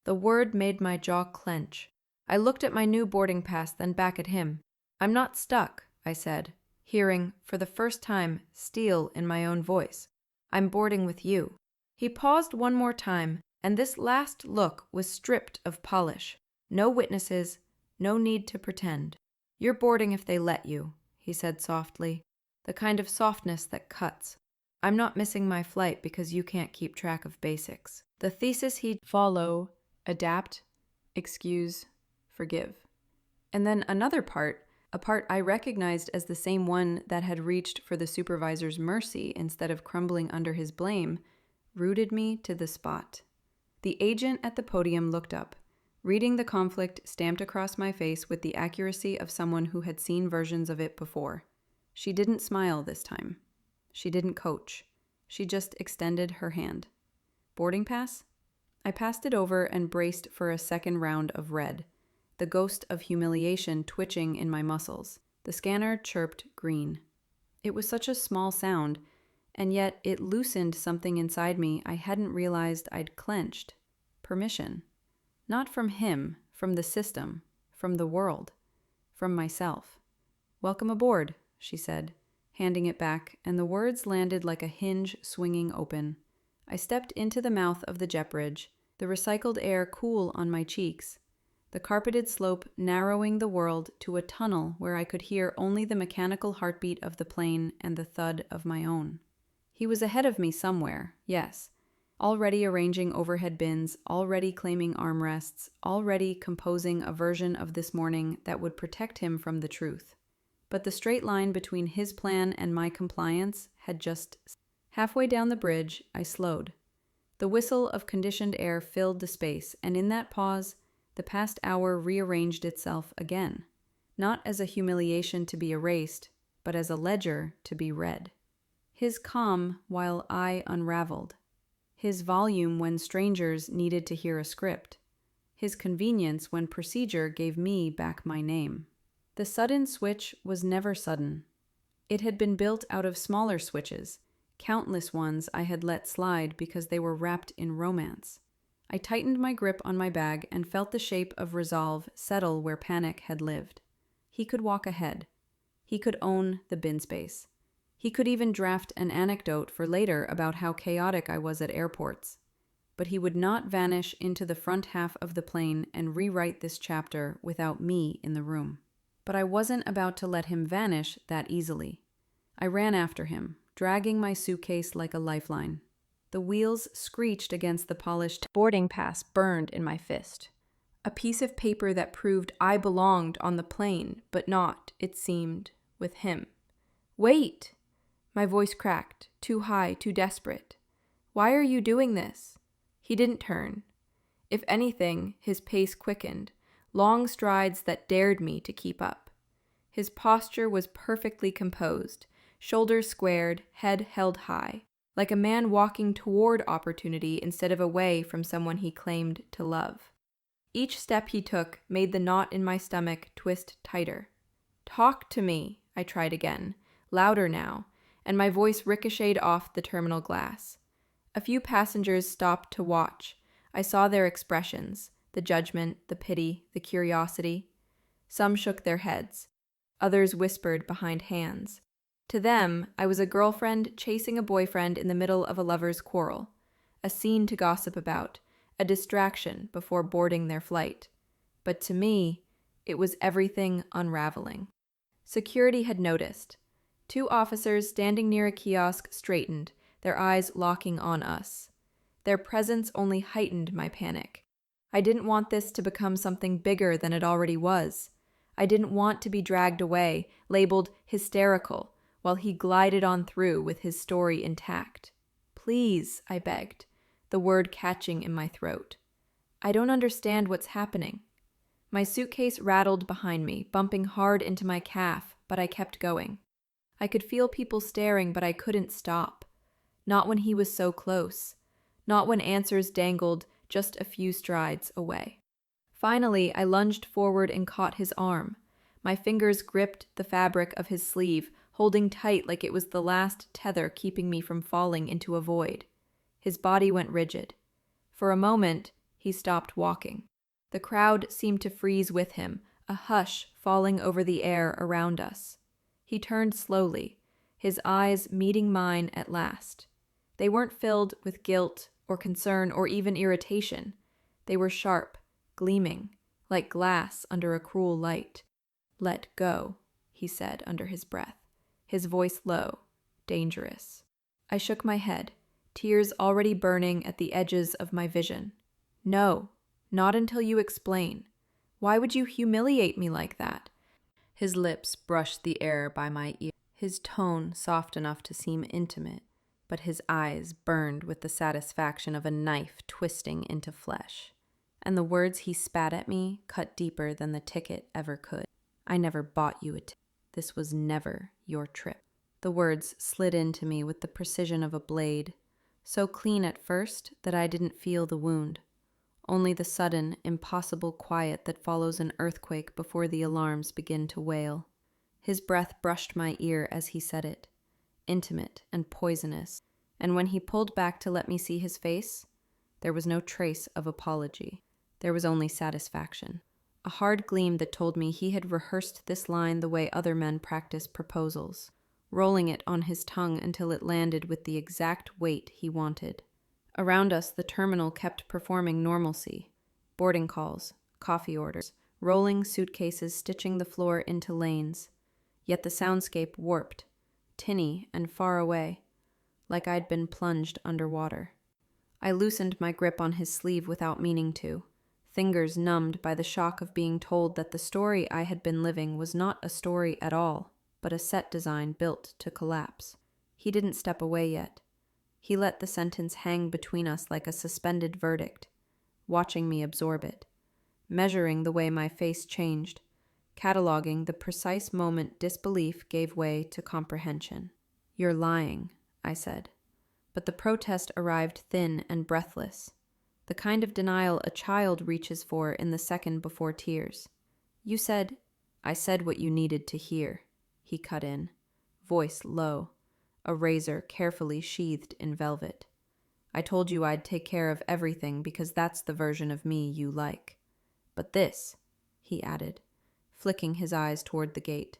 The word made my jaw clench. I looked at my new boarding pass, then back at him. "I'm not stuck," I said, hearing, for the first time, steel in my own voice. "I'm boarding with you." He paused one more time, and this last look was stripped of polish. No witnesses, no need to pretend. "You're boarding if they let you," he said softly, the kind of softness that cuts. "I'm not missing my flight because you can't keep track of basics." The thesis he'd follow, adapt, excuse, forgive. And then another part, a part I recognized as the same one that had reached for the supervisor's mercy instead of crumbling under his blame, rooted me to the spot. The agent at the podium looked up, reading the conflict stamped across my face with the accuracy of someone who had seen versions of it before. She didn't smile this time. She didn't coach. She just extended her hand. "Boarding pass?" I passed it over and braced for a second round of red, the ghost of humiliation twitching in my muscles. The scanner chirped green. It was such a small sound, and yet it loosened something inside me I hadn't realized I'd clenched. Permission. Not from him, from the system, from the world, from myself. "Welcome aboard," she said, handing it back, and the words landed like a hinge swinging open. I stepped into the mouth of the jet bridge, the recycled air cool on my cheeks, the carpeted slope narrowing the world to a tunnel where I could hear only the mechanical heartbeat of the plane and the thud of my own. He was ahead of me somewhere, yes, already arranging overhead bins, already claiming armrests, already composing a version of this morning that would protect him from the truth. But the straight line between his plan and my compliance had just... Halfway down the bridge, I slowed. The whistle of conditioned air filled the space, and in that pause, the past hour rearranged itself again, not as a humiliation to be erased, but as a ledger to be read. His calm while I unraveled. His volume when strangers needed to hear a script. His convenience when procedure gave me back my name. The sudden switch was never sudden. It had been built out of smaller switches, countless ones I had let slide because they were wrapped in romance. I tightened my grip on my bag and felt the shape of resolve settle where panic had lived. He could walk ahead. He could own the bin space. He could even draft an anecdote for later about how chaotic I was at airports. But he would not vanish into the front half of the plane and rewrite this chapter without me in the room. But I wasn't about to let him vanish that easily. I ran after him, dragging my suitcase like a lifeline. The wheels screeched against the polished boarding pass burned in my fist. A piece of paper that proved I belonged on the plane, but not, it seemed, with him. "Wait!" My voice cracked, too high, too desperate. "Why are you doing this?" He didn't turn. If anything, his pace quickened, long strides that dared me to keep up. His posture was perfectly composed, shoulders squared, head held high, like a man walking toward opportunity instead of away from someone he claimed to love. Each step he took made the knot in my stomach twist tighter. "Talk to me," I tried again, louder now, and my voice ricocheted off the terminal glass. A few passengers stopped to watch. I saw their expressions, the judgment, the pity, the curiosity. Some shook their heads. Others whispered behind hands. To them, I was a girlfriend chasing a boyfriend in the middle of a lover's quarrel, a scene to gossip about, a distraction before boarding their flight. But to me, it was everything unraveling. Security had noticed. 2 officers standing near a kiosk straightened, their eyes locking on us. Their presence only heightened my panic. I didn't want this to become something bigger than it already was. I didn't want to be dragged away, labeled hysterical, while he glided on through with his story intact. "Please," I begged, the word catching in my throat. "I don't understand what's happening." My suitcase rattled behind me, bumping hard into my calf, but I kept going. I could feel people staring, but I couldn't stop. Not when he was so close. Not when answers dangled just a few strides away. Finally, I lunged forward and caught his arm. My fingers gripped the fabric of his sleeve, holding tight like it was the last tether keeping me from falling into a void. His body went rigid. For a moment, he stopped walking. The crowd seemed to freeze with him, a hush falling over the air around us. He turned slowly, his eyes meeting mine at last. They weren't filled with guilt or concern or even irritation. They were sharp, gleaming, like glass under a cruel light. "Let go," he said under his breath, his voice low, dangerous. I shook my head, tears already burning at the edges of my vision. "No, not until you explain. Why would you humiliate me like that?" His lips brushed the air by my ear, his tone soft enough to seem intimate, but his eyes burned with the satisfaction of a knife twisting into flesh. And the words he spat at me cut deeper than the ticket ever could. "I never bought you a ticket. This was never your trip." The words slid into me with the precision of a blade, so clean at first that I didn't feel the wound, only the sudden, impossible quiet that follows an earthquake before the alarms begin to wail. His breath brushed my ear as he said it, intimate and poisonous, and when he pulled back to let me see his face, there was no trace of apology. There was only satisfaction. A hard gleam that told me he had rehearsed this line the way other men practice proposals, rolling it on his tongue until it landed with the exact weight he wanted. Around us, the terminal kept performing normalcy. Boarding calls, coffee orders, rolling suitcases stitching the floor into lanes. Yet the soundscape warped, tinny and far away, like I'd been plunged underwater. I loosened my grip on his sleeve without meaning to, fingers numbed by the shock of being told that the story I had been living was not a story at all, but a set design built to collapse. He didn't step away yet. He let the sentence hang between us like a suspended verdict, watching me absorb it, measuring the way my face changed, cataloging the precise moment disbelief gave way to comprehension. "You're lying," I said. But the protest arrived thin and breathless, the kind of denial a child reaches for in the second before tears. "I said what you needed to hear," he cut in, voice low, a razor carefully sheathed in velvet. "I told you I'd take care of everything because that's the version of me you like. But this," he added, flicking his eyes toward the gate,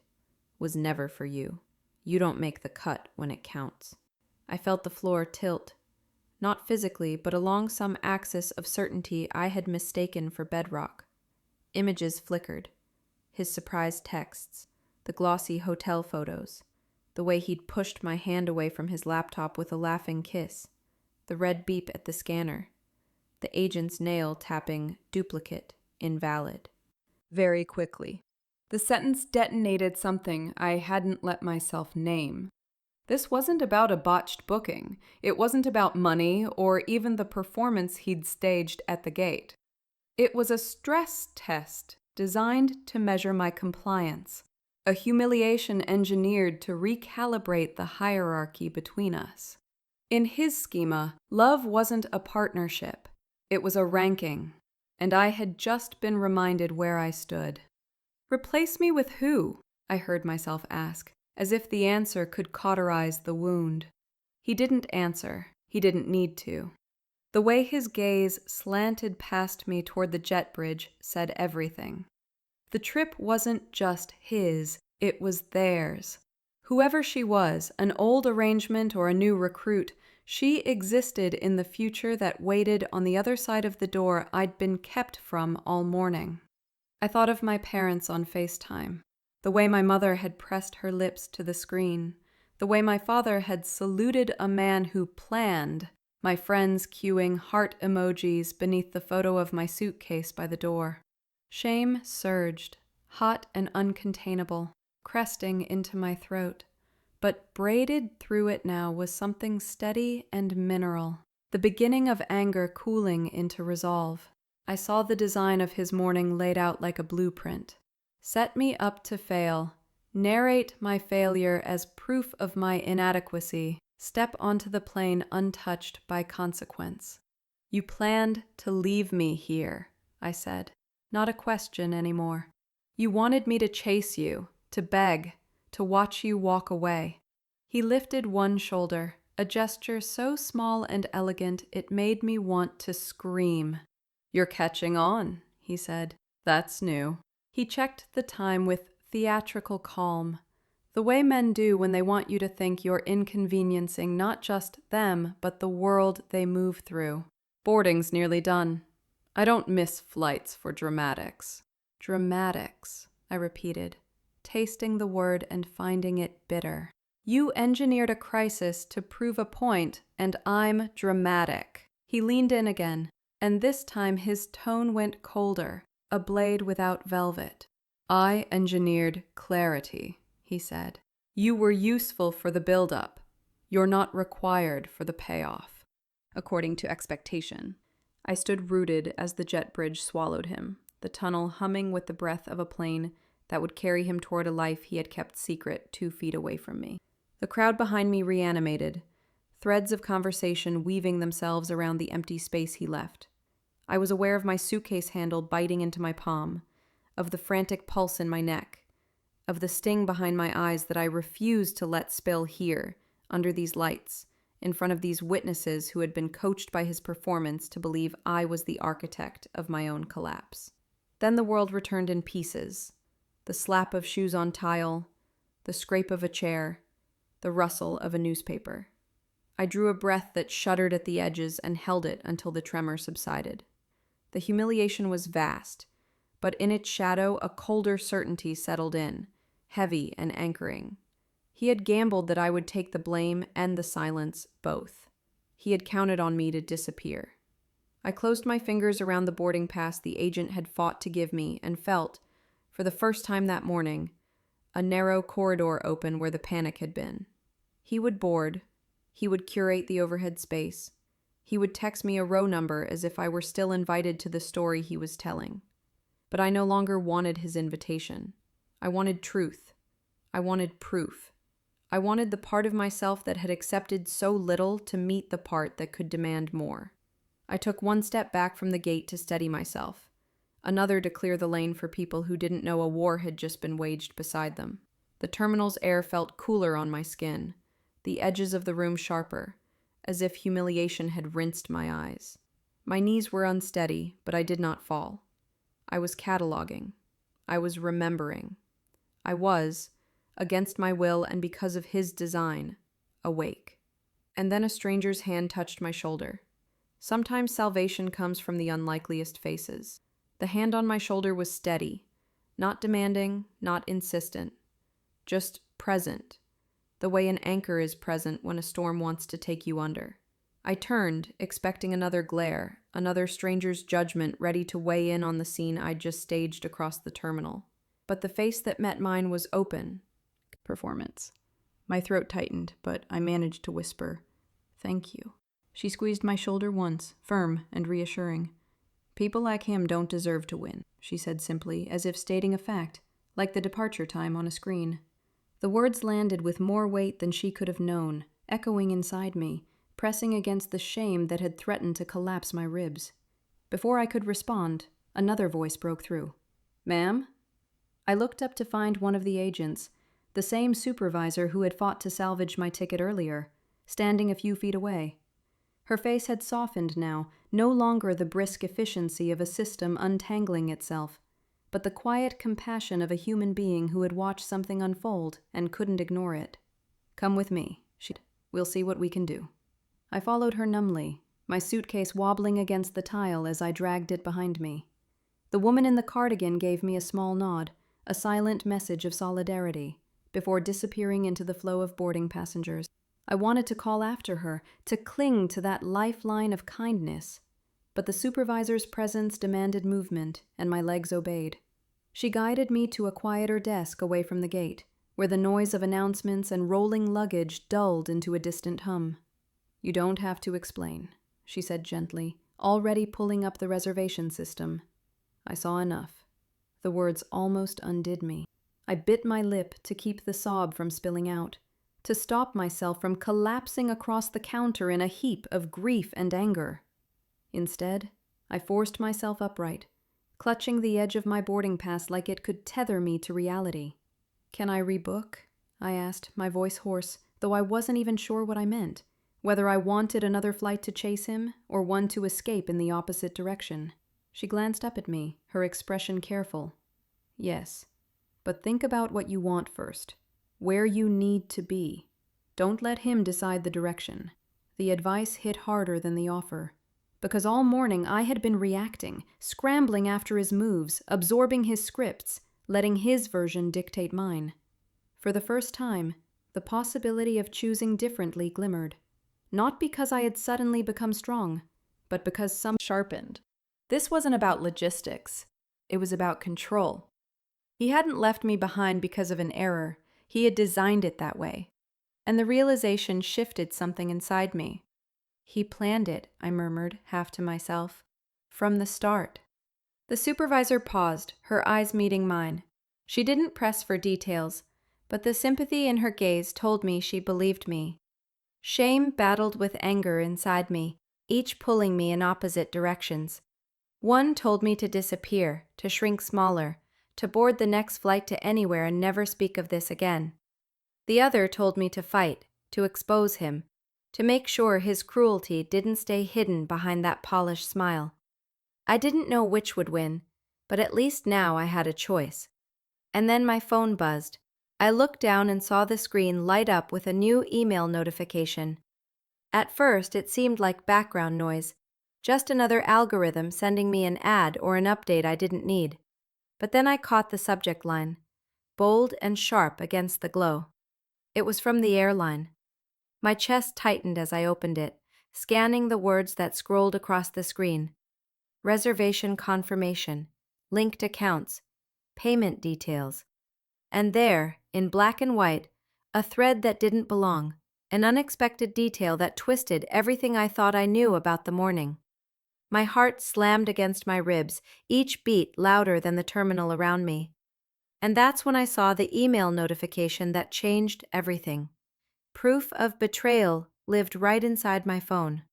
"was never for you. You don't make the cut when it counts." I felt the floor tilt, not physically, but along some axis of certainty I had mistaken for bedrock. Images flickered. His surprised texts, the glossy hotel photos, the way he'd pushed my hand away from his laptop with a laughing kiss, the red beep at the scanner, the agent's nail tapping duplicate, invalid. Very quickly. The sentence detonated something I hadn't let myself name. This wasn't about a botched booking. It wasn't about money or even the performance he'd staged at the gate. It was a stress test designed to measure my compliance, a humiliation engineered to recalibrate the hierarchy between us. In his schema, love wasn't a partnership, it was a ranking, and I had just been reminded where I stood. "Replace me with who?" I heard myself ask, as if the answer could cauterize the wound. He didn't answer. He didn't need to. The way his gaze slanted past me toward the jet bridge said everything. The trip wasn't just his, it was theirs. Whoever she was, an old arrangement or a new recruit, she existed in the future that waited on the other side of the door I'd been kept from all morning. I thought of my parents on FaceTime, the way my mother had pressed her lips to the screen, the way my father had saluted a man who planned, my friends queuing heart emojis beneath the photo of my suitcase by the door. Shame surged, hot and uncontainable, cresting into my throat. But braided through it now was something steady and mineral, the beginning of anger cooling into resolve. I saw the design of his morning laid out like a blueprint. Set me up to fail, narrate my failure as proof of my inadequacy, step onto the plane untouched by consequence. "You planned to leave me here," I said. Not a question anymore. "You wanted me to chase you, to beg, to watch you walk away." He lifted one shoulder, a gesture so small and elegant it made me want to scream. "You're catching on," he said. "That's new." He checked the time with theatrical calm, the way men do when they want you to think you're inconveniencing not just them, but the world they move through. "Boarding's nearly done. I don't miss flights for dramatics." "Dramatics," I repeated, tasting the word and finding it bitter. "You engineered a crisis to prove a point, and I'm dramatic." He leaned in again, and this time his tone went colder, a blade without velvet. "I engineered clarity," he said. "You were useful for the build-up. You're not required for the payoff." According to expectation. I stood rooted as the jet bridge swallowed him, the tunnel humming with the breath of a plane that would carry him toward a life he had kept secret 2 feet away from me. The crowd behind me reanimated, threads of conversation weaving themselves around the empty space he left. I was aware of my suitcase handle biting into my palm, of the frantic pulse in my neck, of the sting behind my eyes that I refused to let spill here, under these lights, in front of these witnesses who had been coached by his performance to believe I was the architect of my own collapse. Then the world returned in pieces. The slap of shoes on tile, the scrape of a chair, the rustle of a newspaper. I drew a breath that shuddered at the edges and held it until the tremor subsided. The humiliation was vast, but in its shadow a colder certainty settled in, heavy and anchoring. He had gambled that I would take the blame and the silence, both. He had counted on me to disappear. I closed my fingers around the boarding pass the agent had fought to give me and felt, for the first time that morning, a narrow corridor open where the panic had been. He would board. He would curate the overhead space. He would text me a row number as if I were still invited to the story he was telling. But I no longer wanted his invitation. I wanted truth. I wanted proof. I wanted the part of myself that had accepted so little to meet the part that could demand more. I took one step back from the gate to steady myself, another to clear the lane for people who didn't know a war had just been waged beside them. The terminal's air felt cooler on my skin, the edges of the room sharper, as if humiliation had rinsed my eyes. My knees were unsteady, but I did not fall. I was cataloging. I was remembering. I was, against my will and because of his design, awake. And then a stranger's hand touched my shoulder. Sometimes salvation comes from the unlikeliest faces. The hand on my shoulder was steady, not demanding, not insistent, just present, the way an anchor is present when a storm wants to take you under. I turned, expecting another glare, another stranger's judgment ready to weigh in on the scene I'd just staged across the terminal. But the face that met mine was open. Performance. My throat tightened, but I managed to whisper, "Thank you." She squeezed my shoulder once, firm and reassuring. "People like him don't deserve to win," she said simply, as if stating a fact. like the departure time on a screen. The words landed with more weight than she could have known, echoing inside me, pressing against the shame that had threatened to collapse my ribs. Before I could respond, another voice broke through. "Ma'am?" I looked up to find one of the agents, the same supervisor who had fought to salvage my ticket earlier, standing a few feet away. Her face had softened now, no longer the brisk efficiency of a system untangling itself, but the quiet compassion of a human being who had watched something unfold and couldn't ignore it. "Come with me," she said. "We'll see what we can do." I followed her numbly, my suitcase wobbling against the tile as I dragged it behind me. The woman in the cardigan gave me a small nod, a silent message of solidarity, before disappearing into the flow of boarding passengers. I wanted to call after her, to cling to that lifeline of kindness, but the supervisor's presence demanded movement, and my legs obeyed. She guided me to a quieter desk away from the gate, where the noise of announcements and rolling luggage dulled into a distant hum. "You don't have to explain," she said gently, already pulling up the reservation system. I saw enough. The words almost undid me. I bit my lip to keep the sob from spilling out, to stop myself from collapsing across the counter in a heap of grief and anger. Instead, I forced myself upright, clutching the edge of my boarding pass like it could tether me to reality. "Can I rebook?" I asked, my voice hoarse, though I wasn't even sure what I meant, whether I wanted another flight to chase him or one to escape in the opposite direction. She glanced up at me, her expression careful. "Yes, but think about what you want first, where you need to be. Don't let him decide the direction." The advice hit harder than the offer, because all morning I had been reacting, scrambling after his moves, absorbing his scripts, letting his version dictate mine. For the first time, the possibility of choosing differently glimmered, not because I had suddenly become strong, but because some sharpened. This wasn't about logistics. It was about control. He hadn't left me behind because of an error. He had designed it that way. And the realization shifted something inside me. "He planned it," I murmured, half to myself. "From the start." The supervisor paused, her eyes meeting mine. She didn't press for details, but the sympathy in her gaze told me she believed me. Shame battled with anger inside me, each pulling me in opposite directions. One told me to disappear, to shrink smaller, to board the next flight to anywhere and never speak of this again. The other told me to fight, to expose him, to make sure his cruelty didn't stay hidden behind that polished smile. I didn't know which would win, but at least now I had a choice. And then my phone buzzed. I looked down and saw the screen light up with a new email notification. At first, it seemed like background noise, just another algorithm sending me an ad or an update I didn't need. But then I caught the subject line, bold and sharp against the glow. It was from the airline. My chest tightened as I opened it, scanning the words that scrolled across the screen. Reservation confirmation, linked accounts, payment details. And there, in black and white, a thread that didn't belong, an unexpected detail that twisted everything I thought I knew about the morning. My heart slammed against my ribs, each beat louder than the terminal around me. And that's when I saw the email notification that changed everything. Proof of betrayal lived right inside my phone.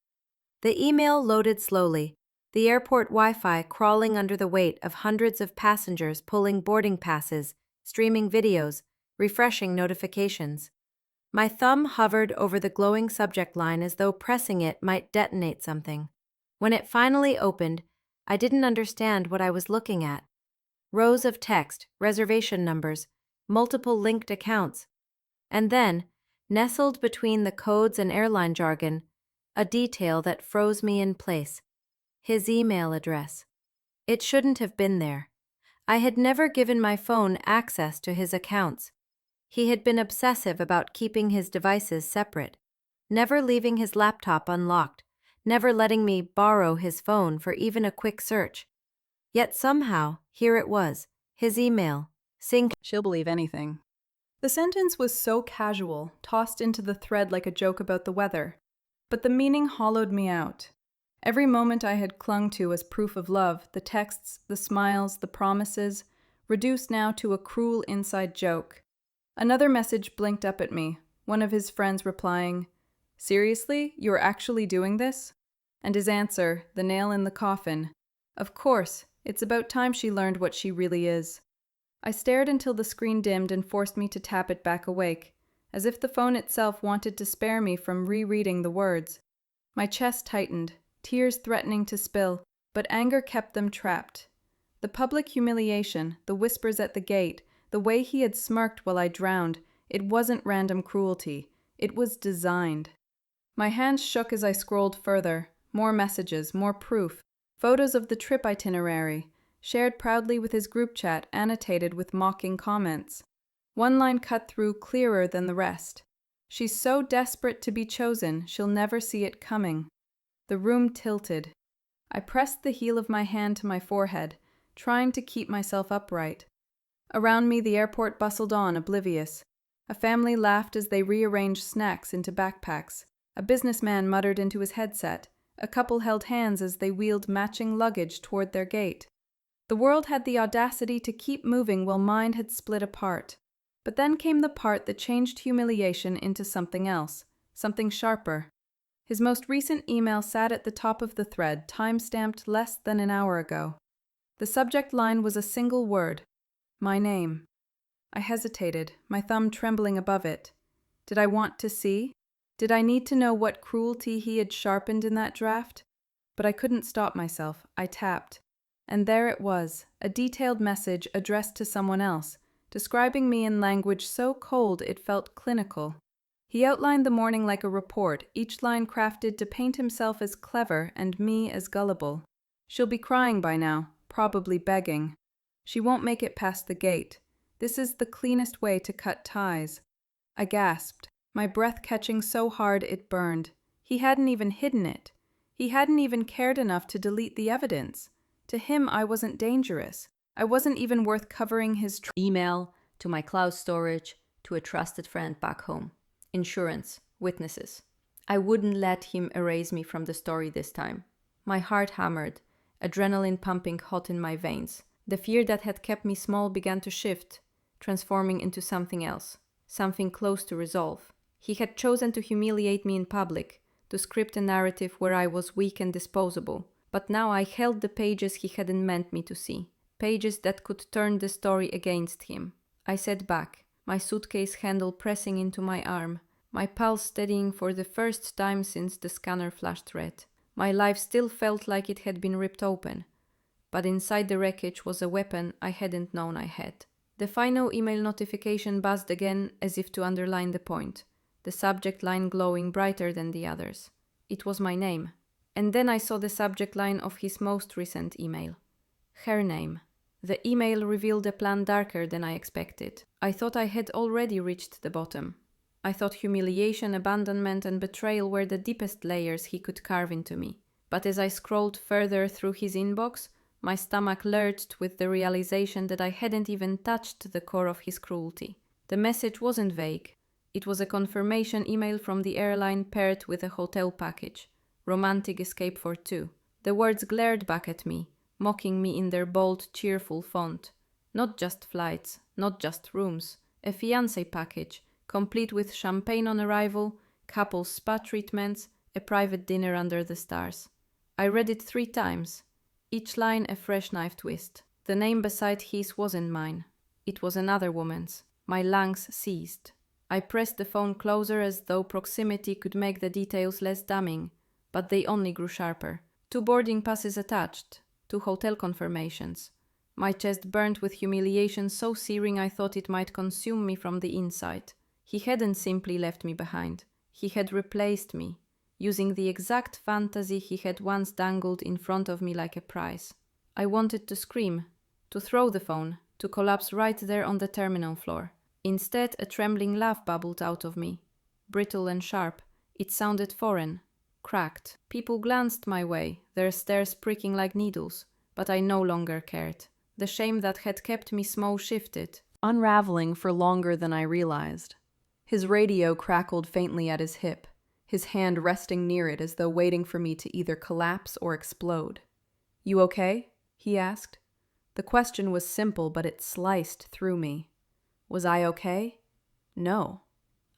The email loaded slowly, the airport Wi-Fi crawling under the weight of hundreds of passengers pulling boarding passes, streaming videos, refreshing notifications. My thumb hovered over the glowing subject line as though pressing it might detonate something. When it finally opened, I didn't understand what I was looking at. Rows of text, reservation numbers, multiple linked accounts. And then, nestled between the codes and airline jargon, a detail that froze me in place. His email address. It shouldn't have been there. I had never given my phone access to his accounts. He had been obsessive about keeping his devices separate, never leaving his laptop unlocked, never letting me borrow his phone for even a quick search. Yet somehow, here it was, his email, sync. "She'll believe anything." The sentence was so casual, tossed into the thread like a joke about the weather, but the meaning hollowed me out. Every moment I had clung to as proof of love, the texts, the smiles, the promises, reduced now to a cruel inside joke. Another message blinked up at me, one of his friends replying, "Seriously? You're actually doing this?" And his answer, the nail in the coffin, "Of course, it's about time she learned what she really is." I stared until the screen dimmed and forced me to tap it back awake, as if the phone itself wanted to spare me from rereading the words. My chest tightened, tears threatening to spill, but anger kept them trapped. The public humiliation, the whispers at the gate, the way he had smirked while I drowned, it wasn't random cruelty. It was designed. My hands shook as I scrolled further. More messages, more proof. Photos of the trip itinerary, shared proudly with his group chat, annotated with mocking comments. One line cut through clearer than the rest. "She's so desperate to be chosen, she'll never see it coming." The room tilted. I pressed the heel of my hand to my forehead, trying to keep myself upright. Around me the airport bustled on, oblivious. A family laughed as they rearranged snacks into backpacks. A businessman muttered into his headset. A couple held hands as they wheeled matching luggage toward their gate. The world had the audacity to keep moving while mine had split apart. But then came the part that changed humiliation into something else, something sharper. His most recent email sat at the top of the thread, time-stamped less than an hour ago. The subject line was a single word: my name. I hesitated, my thumb trembling above it. Did I want to see? Did I need to know what cruelty he had sharpened in that draft? But I couldn't stop myself. I tapped. And there it was, a detailed message addressed to someone else, describing me in language so cold it felt clinical. He outlined the morning like a report, each line crafted to paint himself as clever and me as gullible. "She'll be crying by now, probably begging. She won't make it past the gate. This is the cleanest way to cut ties." I gasped, my breath catching so hard it burned. He hadn't even hidden it. He hadn't even cared enough to delete the evidence. To him, I wasn't dangerous. I wasn't even worth covering his email to my cloud storage to a trusted friend back home. Insurance, witnesses. I wouldn't let him erase me from the story this time. My heart hammered, adrenaline pumping hot in my veins. The fear that had kept me small began to shift, transforming into something else, something close to resolve. He had chosen to humiliate me in public, to script a narrative where I was weak and disposable. But now I held the pages he hadn't meant me to see, pages that could turn the story against him. I sat back, my suitcase handle pressing into my arm, my pulse steadying for the first time since the scanner flashed red. My life still felt like it had been ripped open, but inside the wreckage was a weapon I hadn't known I had. The final email notification buzzed again as if to underline the point, the subject line glowing brighter than the others. It was my name. And then I saw the subject line of his most recent email. Her name. The email revealed a plan darker than I expected. I thought I had already reached the bottom. I thought humiliation, abandonment, and betrayal were the deepest layers he could carve into me. But as I scrolled further through his inbox, my stomach lurched with the realization that I hadn't even touched the core of his cruelty. The message wasn't vague. It was a confirmation email from the airline paired with a hotel package. Romantic escape for two. The words glared back at me, mocking me in their bold, cheerful font. Not just flights, not just rooms. A fiancé package, complete with champagne on arrival, couple spa treatments, a private dinner under the stars. I read it 3 times, each line a fresh knife twist. The name beside his wasn't mine. It was another woman's. My lungs seized. I pressed the phone closer as though proximity could make the details less damning. But they only grew sharper. 2 boarding passes attached, 2 hotel confirmations. My chest burned with humiliation so searing I thought it might consume me from the inside. He hadn't simply left me behind. He had replaced me, using the exact fantasy he had once dangled in front of me like a prize. I wanted to scream, to throw the phone, to collapse right there on the terminal floor. Instead, a trembling laugh bubbled out of me. Brittle and sharp, it sounded foreign. Cracked. People glanced my way, their stares pricking like needles, but I no longer cared. The shame that had kept me small shifted, unraveling for longer than I realized. His radio crackled faintly at his hip, his hand resting near it as though waiting for me to either collapse or explode. "You okay?" he asked. The question was simple, but it sliced through me. Was I okay? No.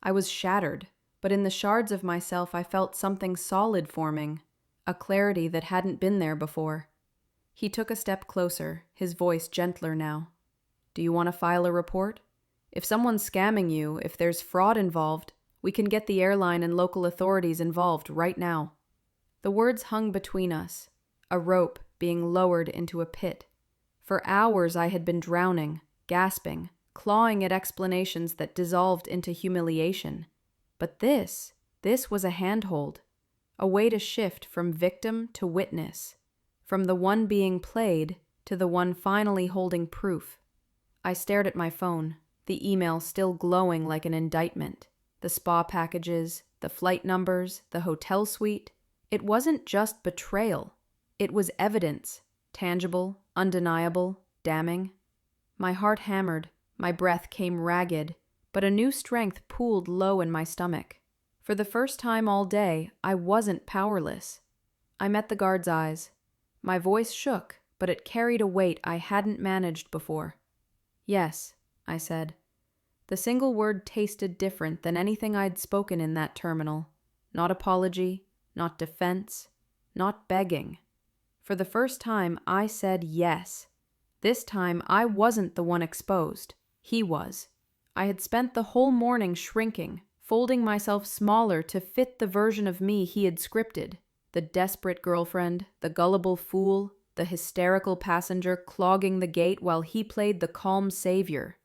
I was shattered, but in the shards of myself I felt something solid forming, a clarity that hadn't been there before. He took a step closer, his voice gentler now. Do you want to file a report? If someone's scamming you, if there's fraud involved, we can get the airline and local authorities involved right now. The words hung between us, a rope being lowered into a pit. For hours I had been drowning, gasping, clawing at explanations that dissolved into humiliation. But this was a handhold, a way to shift from victim to witness, from the one being played to the one finally holding proof. I stared at my phone, the email still glowing like an indictment. The spa packages, the flight numbers, the hotel suite. It wasn't just betrayal. It was evidence, tangible, undeniable, damning. My heart hammered, my breath came ragged, but a new strength pooled low in my stomach. For the first time all day, I wasn't powerless. I met the guard's eyes. My voice shook, but it carried a weight I hadn't managed before. Yes, I said. The single word tasted different than anything I'd spoken in that terminal. Not apology, not defense, not begging. For the first time, I said yes. This time, I wasn't the one exposed. He was. I had spent the whole morning shrinking, folding myself smaller to fit the version of me he had scripted. The desperate girlfriend, the gullible fool, the hysterical passenger clogging the gate while he played the calm savior.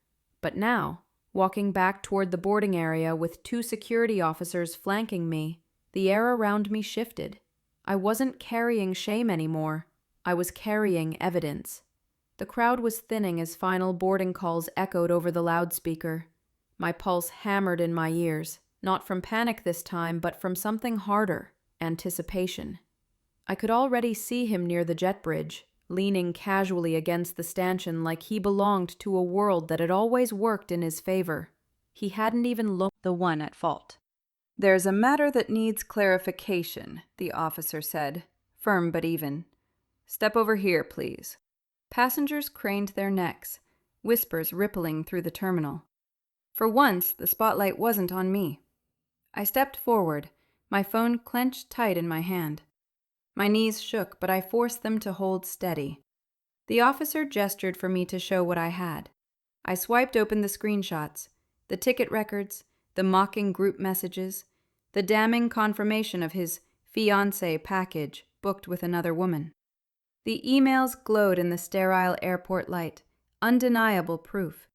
But now, walking back toward the boarding area with 2 security officers flanking me, the air around me shifted. I wasn't carrying shame anymore. I was carrying evidence. The crowd was thinning as final boarding calls echoed over the loudspeaker. My pulse hammered in my ears, not from panic this time, but from something harder, anticipation. I could already see him near the jet bridge, leaning casually against the stanchion like he belonged to a world that had always worked in his favor. He hadn't even looked The one at fault. There's a matter that needs clarification, the officer said, firm but even. Step over here, please. Passengers craned their necks, whispers rippling through the terminal. For once, the spotlight wasn't on me. I stepped forward, my phone clenched tight in my hand. My knees shook, but I forced them to hold steady. The officer gestured for me to show what I had. I swiped open the screenshots, the ticket records, the mocking group messages, the damning confirmation of his fiancé package booked with another woman. The emails glowed in the sterile airport light, undeniable proof.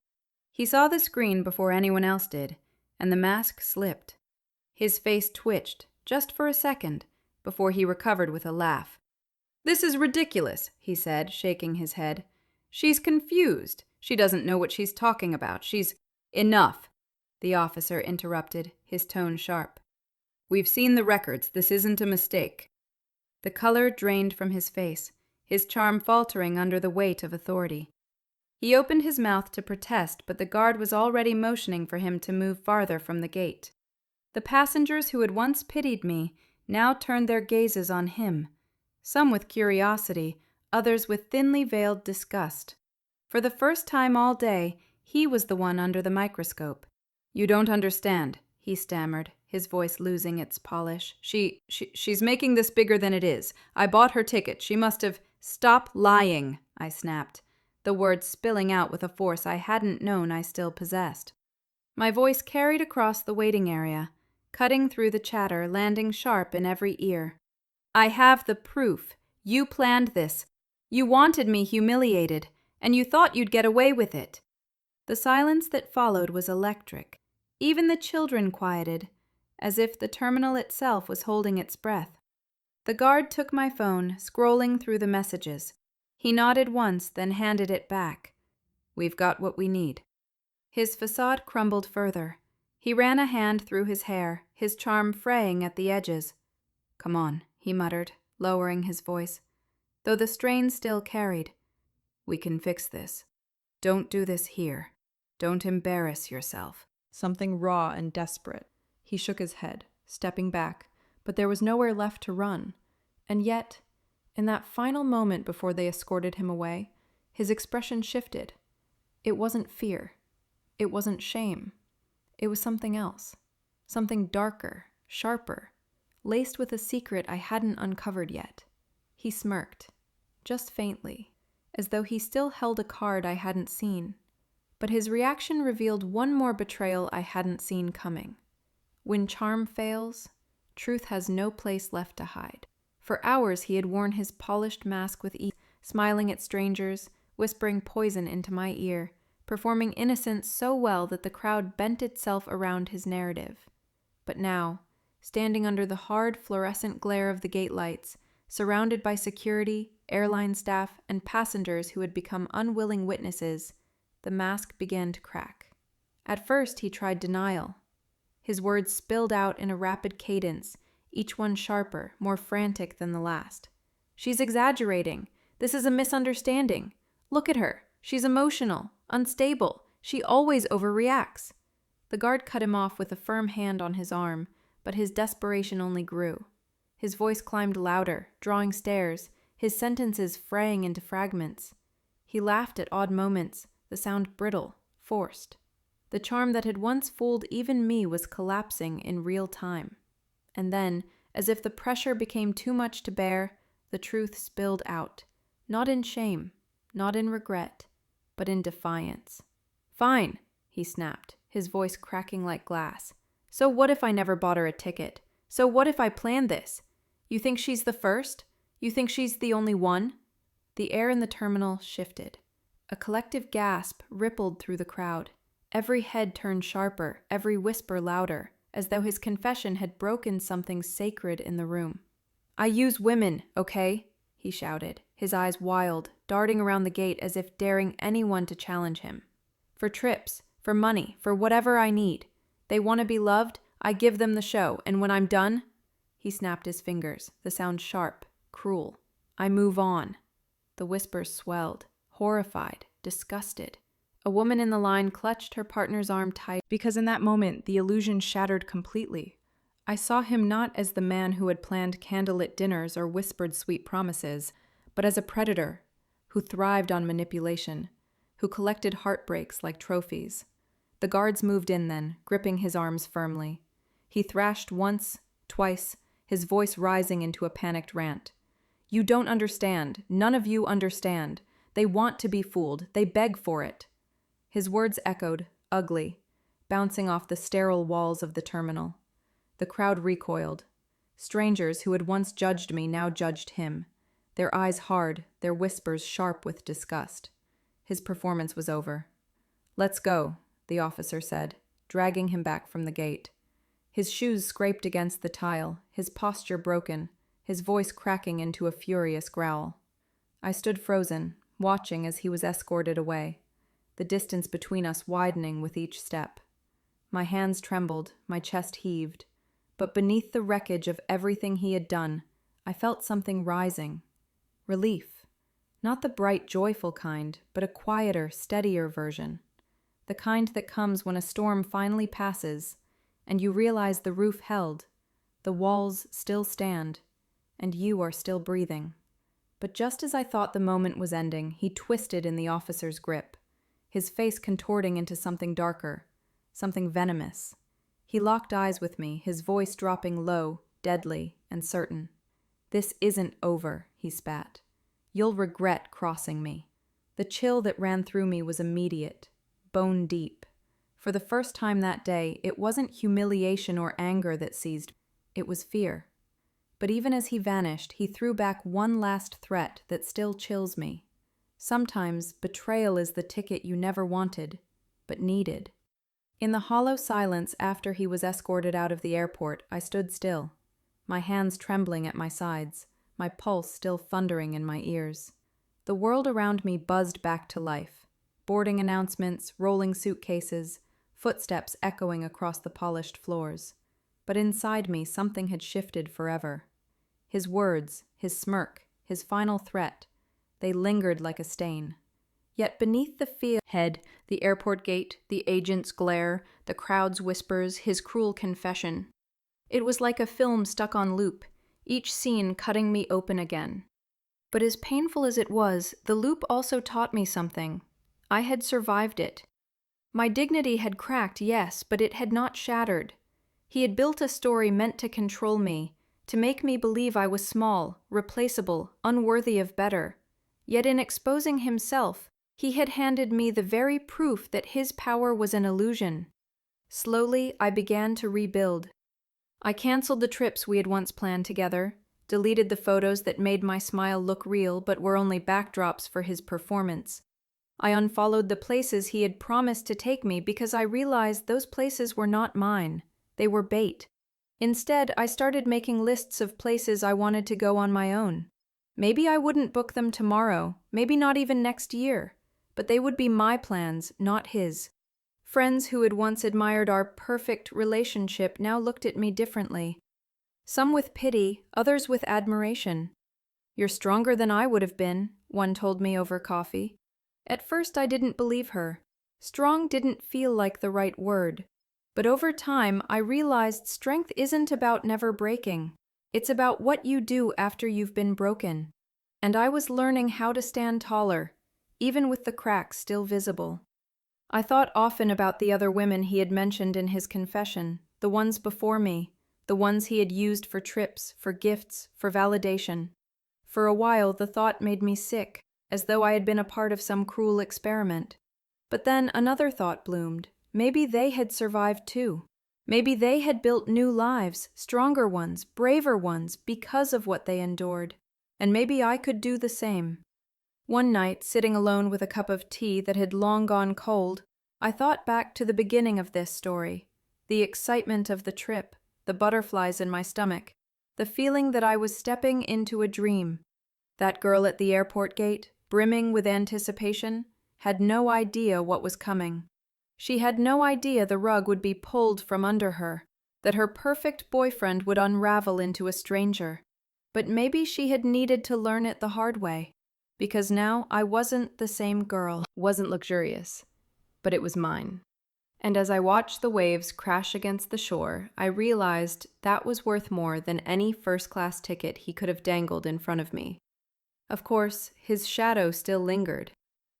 He saw the screen before anyone else did, and the mask slipped. His face twitched, just for a second, before he recovered with a laugh. "This is ridiculous," he said, shaking his head. "She's confused. She doesn't know what she's talking about. She's—" "Enough," the officer interrupted, his tone sharp. "We've seen the records. This isn't a mistake." The color drained from his face, his charm faltering under the weight of authority. He opened his mouth to protest, but the guard was already motioning for him to move farther from the gate. The passengers who had once pitied me now turned their gazes on him, some with curiosity, others with thinly veiled disgust. For the first time all day, he was the one under the microscope. "You don't understand," he stammered, his voice losing its polish. She's making this bigger than it is. I bought her ticket. She must have—" "Stop lying," I snapped, the words spilling out with a force I hadn't known I still possessed. My voice carried across the waiting area, cutting through the chatter, landing sharp in every ear. "I have the proof. You planned this. You wanted me humiliated, and you thought you'd get away with it." The silence that followed was electric. Even the children quieted, as if the terminal itself was holding its breath. The guard took my phone, scrolling through the messages. He nodded once, then handed it back. "We've got what we need." His facade crumbled further. He ran a hand through his hair, his charm fraying at the edges. "Come on," he muttered, lowering his voice, though the strain still carried. "We can fix this. Don't do this here. Don't embarrass yourself." Something raw and desperate. He shook his head, stepping back, but there was nowhere left to run. And yet, in that final moment before they escorted him away, His expression shifted. It wasn't fear. It wasn't shame. It was something else. Something darker, sharper, laced with a secret I hadn't uncovered yet. He smirked, just faintly, as though he still held a card I hadn't seen. But his reaction revealed one more betrayal I hadn't seen coming. When charm fails, truth has no place left to hide. For hours he had worn his polished mask with ease, smiling at strangers, whispering poison into my ear, performing innocence so well that the crowd bent itself around his narrative. But now, standing under the hard fluorescent glare of the gate lights, surrounded by security, airline staff, and passengers who had become unwilling witnesses, the mask began to crack. At first he tried denial. His words spilled out in a rapid cadence, each one sharper, more frantic than the last. "She's exaggerating. This is a misunderstanding. Look at her. She's emotional, unstable. She always overreacts." The guard cut him off with a firm hand on his arm, but his desperation only grew. His voice climbed louder, drawing stares, his sentences fraying into fragments. He laughed at odd moments, the sound brittle, forced. The charm that had once fooled even me was collapsing in real time. And then, as if the pressure became too much to bear, the truth spilled out, not in shame, not in regret, but in defiance. "Fine," he snapped, his voice cracking like glass. "So what if I never bought her a ticket? So what if I planned this? You think she's the first? You think she's the only one?" The air in the terminal shifted. A collective gasp rippled through the crowd. Every head turned sharper, every whisper louder, as though his confession had broken something sacred in the room. "I use women, okay?" he shouted, his eyes wild, darting around the gate as if daring anyone to challenge him. "For trips, for money, for whatever I need. They want to be loved, I give them the show, and when I'm done..." He snapped his fingers, the sound sharp, cruel. "I move on." The whispers swelled, horrified, disgusted. A woman in the line clutched her partner's arm tight, because in that moment the illusion shattered completely. I saw him not as the man who had planned candlelit dinners or whispered sweet promises, but as a predator who thrived on manipulation, who collected heartbreaks like trophies. The guards moved in then, gripping his arms firmly. He thrashed once, twice, his voice rising into a panicked rant. "You don't understand. None of you understand. They want to be fooled. They beg for it." His words echoed, ugly, bouncing off the sterile walls of the terminal. The crowd recoiled. Strangers who had once judged me now judged him, their eyes hard, their whispers sharp with disgust. His performance was over. "Let's go," the officer said, dragging him back from the gate. His shoes scraped against the tile, his posture broken, his voice cracking into a furious growl. I stood frozen, watching as he was escorted away, the distance between us widening with each step. My hands trembled, my chest heaved, but beneath the wreckage of everything he had done, I felt something rising. Relief. Not the bright, joyful kind, but a quieter, steadier version. The kind that comes when a storm finally passes, and you realize the roof held, the walls still stand, and you are still breathing. But just as I thought the moment was ending, he twisted in the officer's grip, his face contorting into something darker, something venomous. He locked eyes with me, his voice dropping low, deadly, and certain. "This isn't over," he spat. "You'll regret crossing me." The chill that ran through me was immediate, bone deep. For the first time that day, it wasn't humiliation or anger that seized me. It was fear. But even as he vanished, he threw back one last threat that still chills me. Sometimes betrayal is the ticket you never wanted, but needed. In the hollow silence after he was escorted out of the airport, I stood still, my hands trembling at my sides, my pulse still thundering in my ears. The world around me buzzed back to life. Boarding announcements, rolling suitcases, footsteps echoing across the polished floors. But inside me, something had shifted forever. His words, his smirk, his final threat, they lingered like a stain. Yet beneath the fear head, the airport gate, the agent's glare, the crowd's whispers, his cruel confession. It was like a film stuck on loop, each scene cutting me open again. But as painful as it was, the loop also taught me something. I had survived it. My dignity had cracked, yes, but it had not shattered. He had built a story meant to control me, to make me believe I was small, replaceable, unworthy of better. Yet in exposing himself, he had handed me the very proof that his power was an illusion. Slowly, I began to rebuild. I canceled the trips we had once planned together, deleted the photos that made my smile look real but were only backdrops for his performance. I unfollowed the places he had promised to take me because I realized those places were not mine. They were bait. Instead, I started making lists of places I wanted to go on my own. Maybe I wouldn't book them tomorrow, maybe not even next year, but they would be my plans, not his. Friends who had once admired our perfect relationship now looked at me differently. Some with pity, others with admiration. "You're stronger than I would have been," one told me over coffee. At first I didn't believe her. Strong didn't feel like the right word. But over time, I realized strength isn't about never breaking. It's about what you do after you've been broken. And I was learning how to stand taller, even with the cracks still visible. I thought often about the other women he had mentioned in his confession, the ones before me, the ones he had used for trips, for gifts, for validation. For a while, the thought made me sick, as though I had been a part of some cruel experiment. But then another thought bloomed. Maybe they had survived too. Maybe they had built new lives, stronger ones, braver ones, because of what they endured. And maybe I could do the same. One night, sitting alone with a cup of tea that had long gone cold, I thought back to the beginning of this story, the excitement of the trip, the butterflies in my stomach, the feeling that I was stepping into a dream. That girl at the airport gate, brimming with anticipation, had no idea what was coming. She had no idea the rug would be pulled from under her, that her perfect boyfriend would unravel into a stranger. But maybe she had needed to learn it the hard way. Because now I wasn't the same girl. Wasn't luxurious, but it was mine. And as I watched the waves crash against the shore, I realized that was worth more than any first-class ticket he could have dangled in front of me. Of course, his shadow still lingered.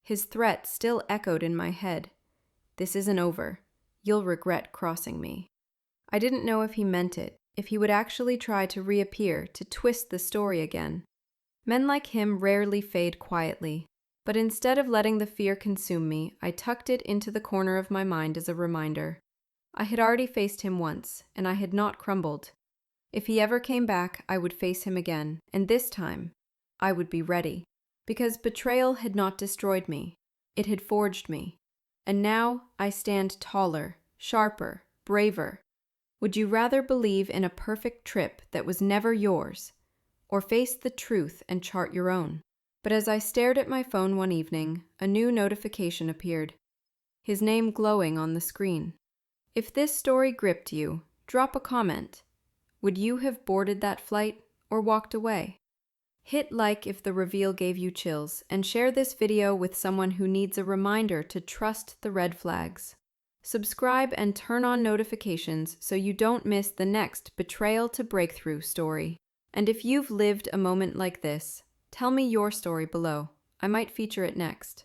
His threat still echoed in my head. "This isn't over. You'll regret crossing me." I didn't know if he meant it, if he would actually try to reappear, to twist the story again. Men like him rarely fade quietly, but instead of letting the fear consume me, I tucked it into the corner of my mind as a reminder. I had already faced him once, and I had not crumbled. If he ever came back, I would face him again, and this time, I would be ready. Because betrayal had not destroyed me. It had forged me. And now I stand taller, sharper, braver. Would you rather believe in a perfect trip that was never yours, or face the truth and chart your own? But as I stared at my phone one evening, a new notification appeared. His name glowing on the screen. If this story gripped you, drop a comment. Would you have boarded that flight or walked away? Hit like if the reveal gave you chills, and share this video with someone who needs a reminder to trust the red flags. Subscribe and turn on notifications so you don't miss the next betrayal to breakthrough story. And if you've lived a moment like this, tell me your story below. I might feature it next.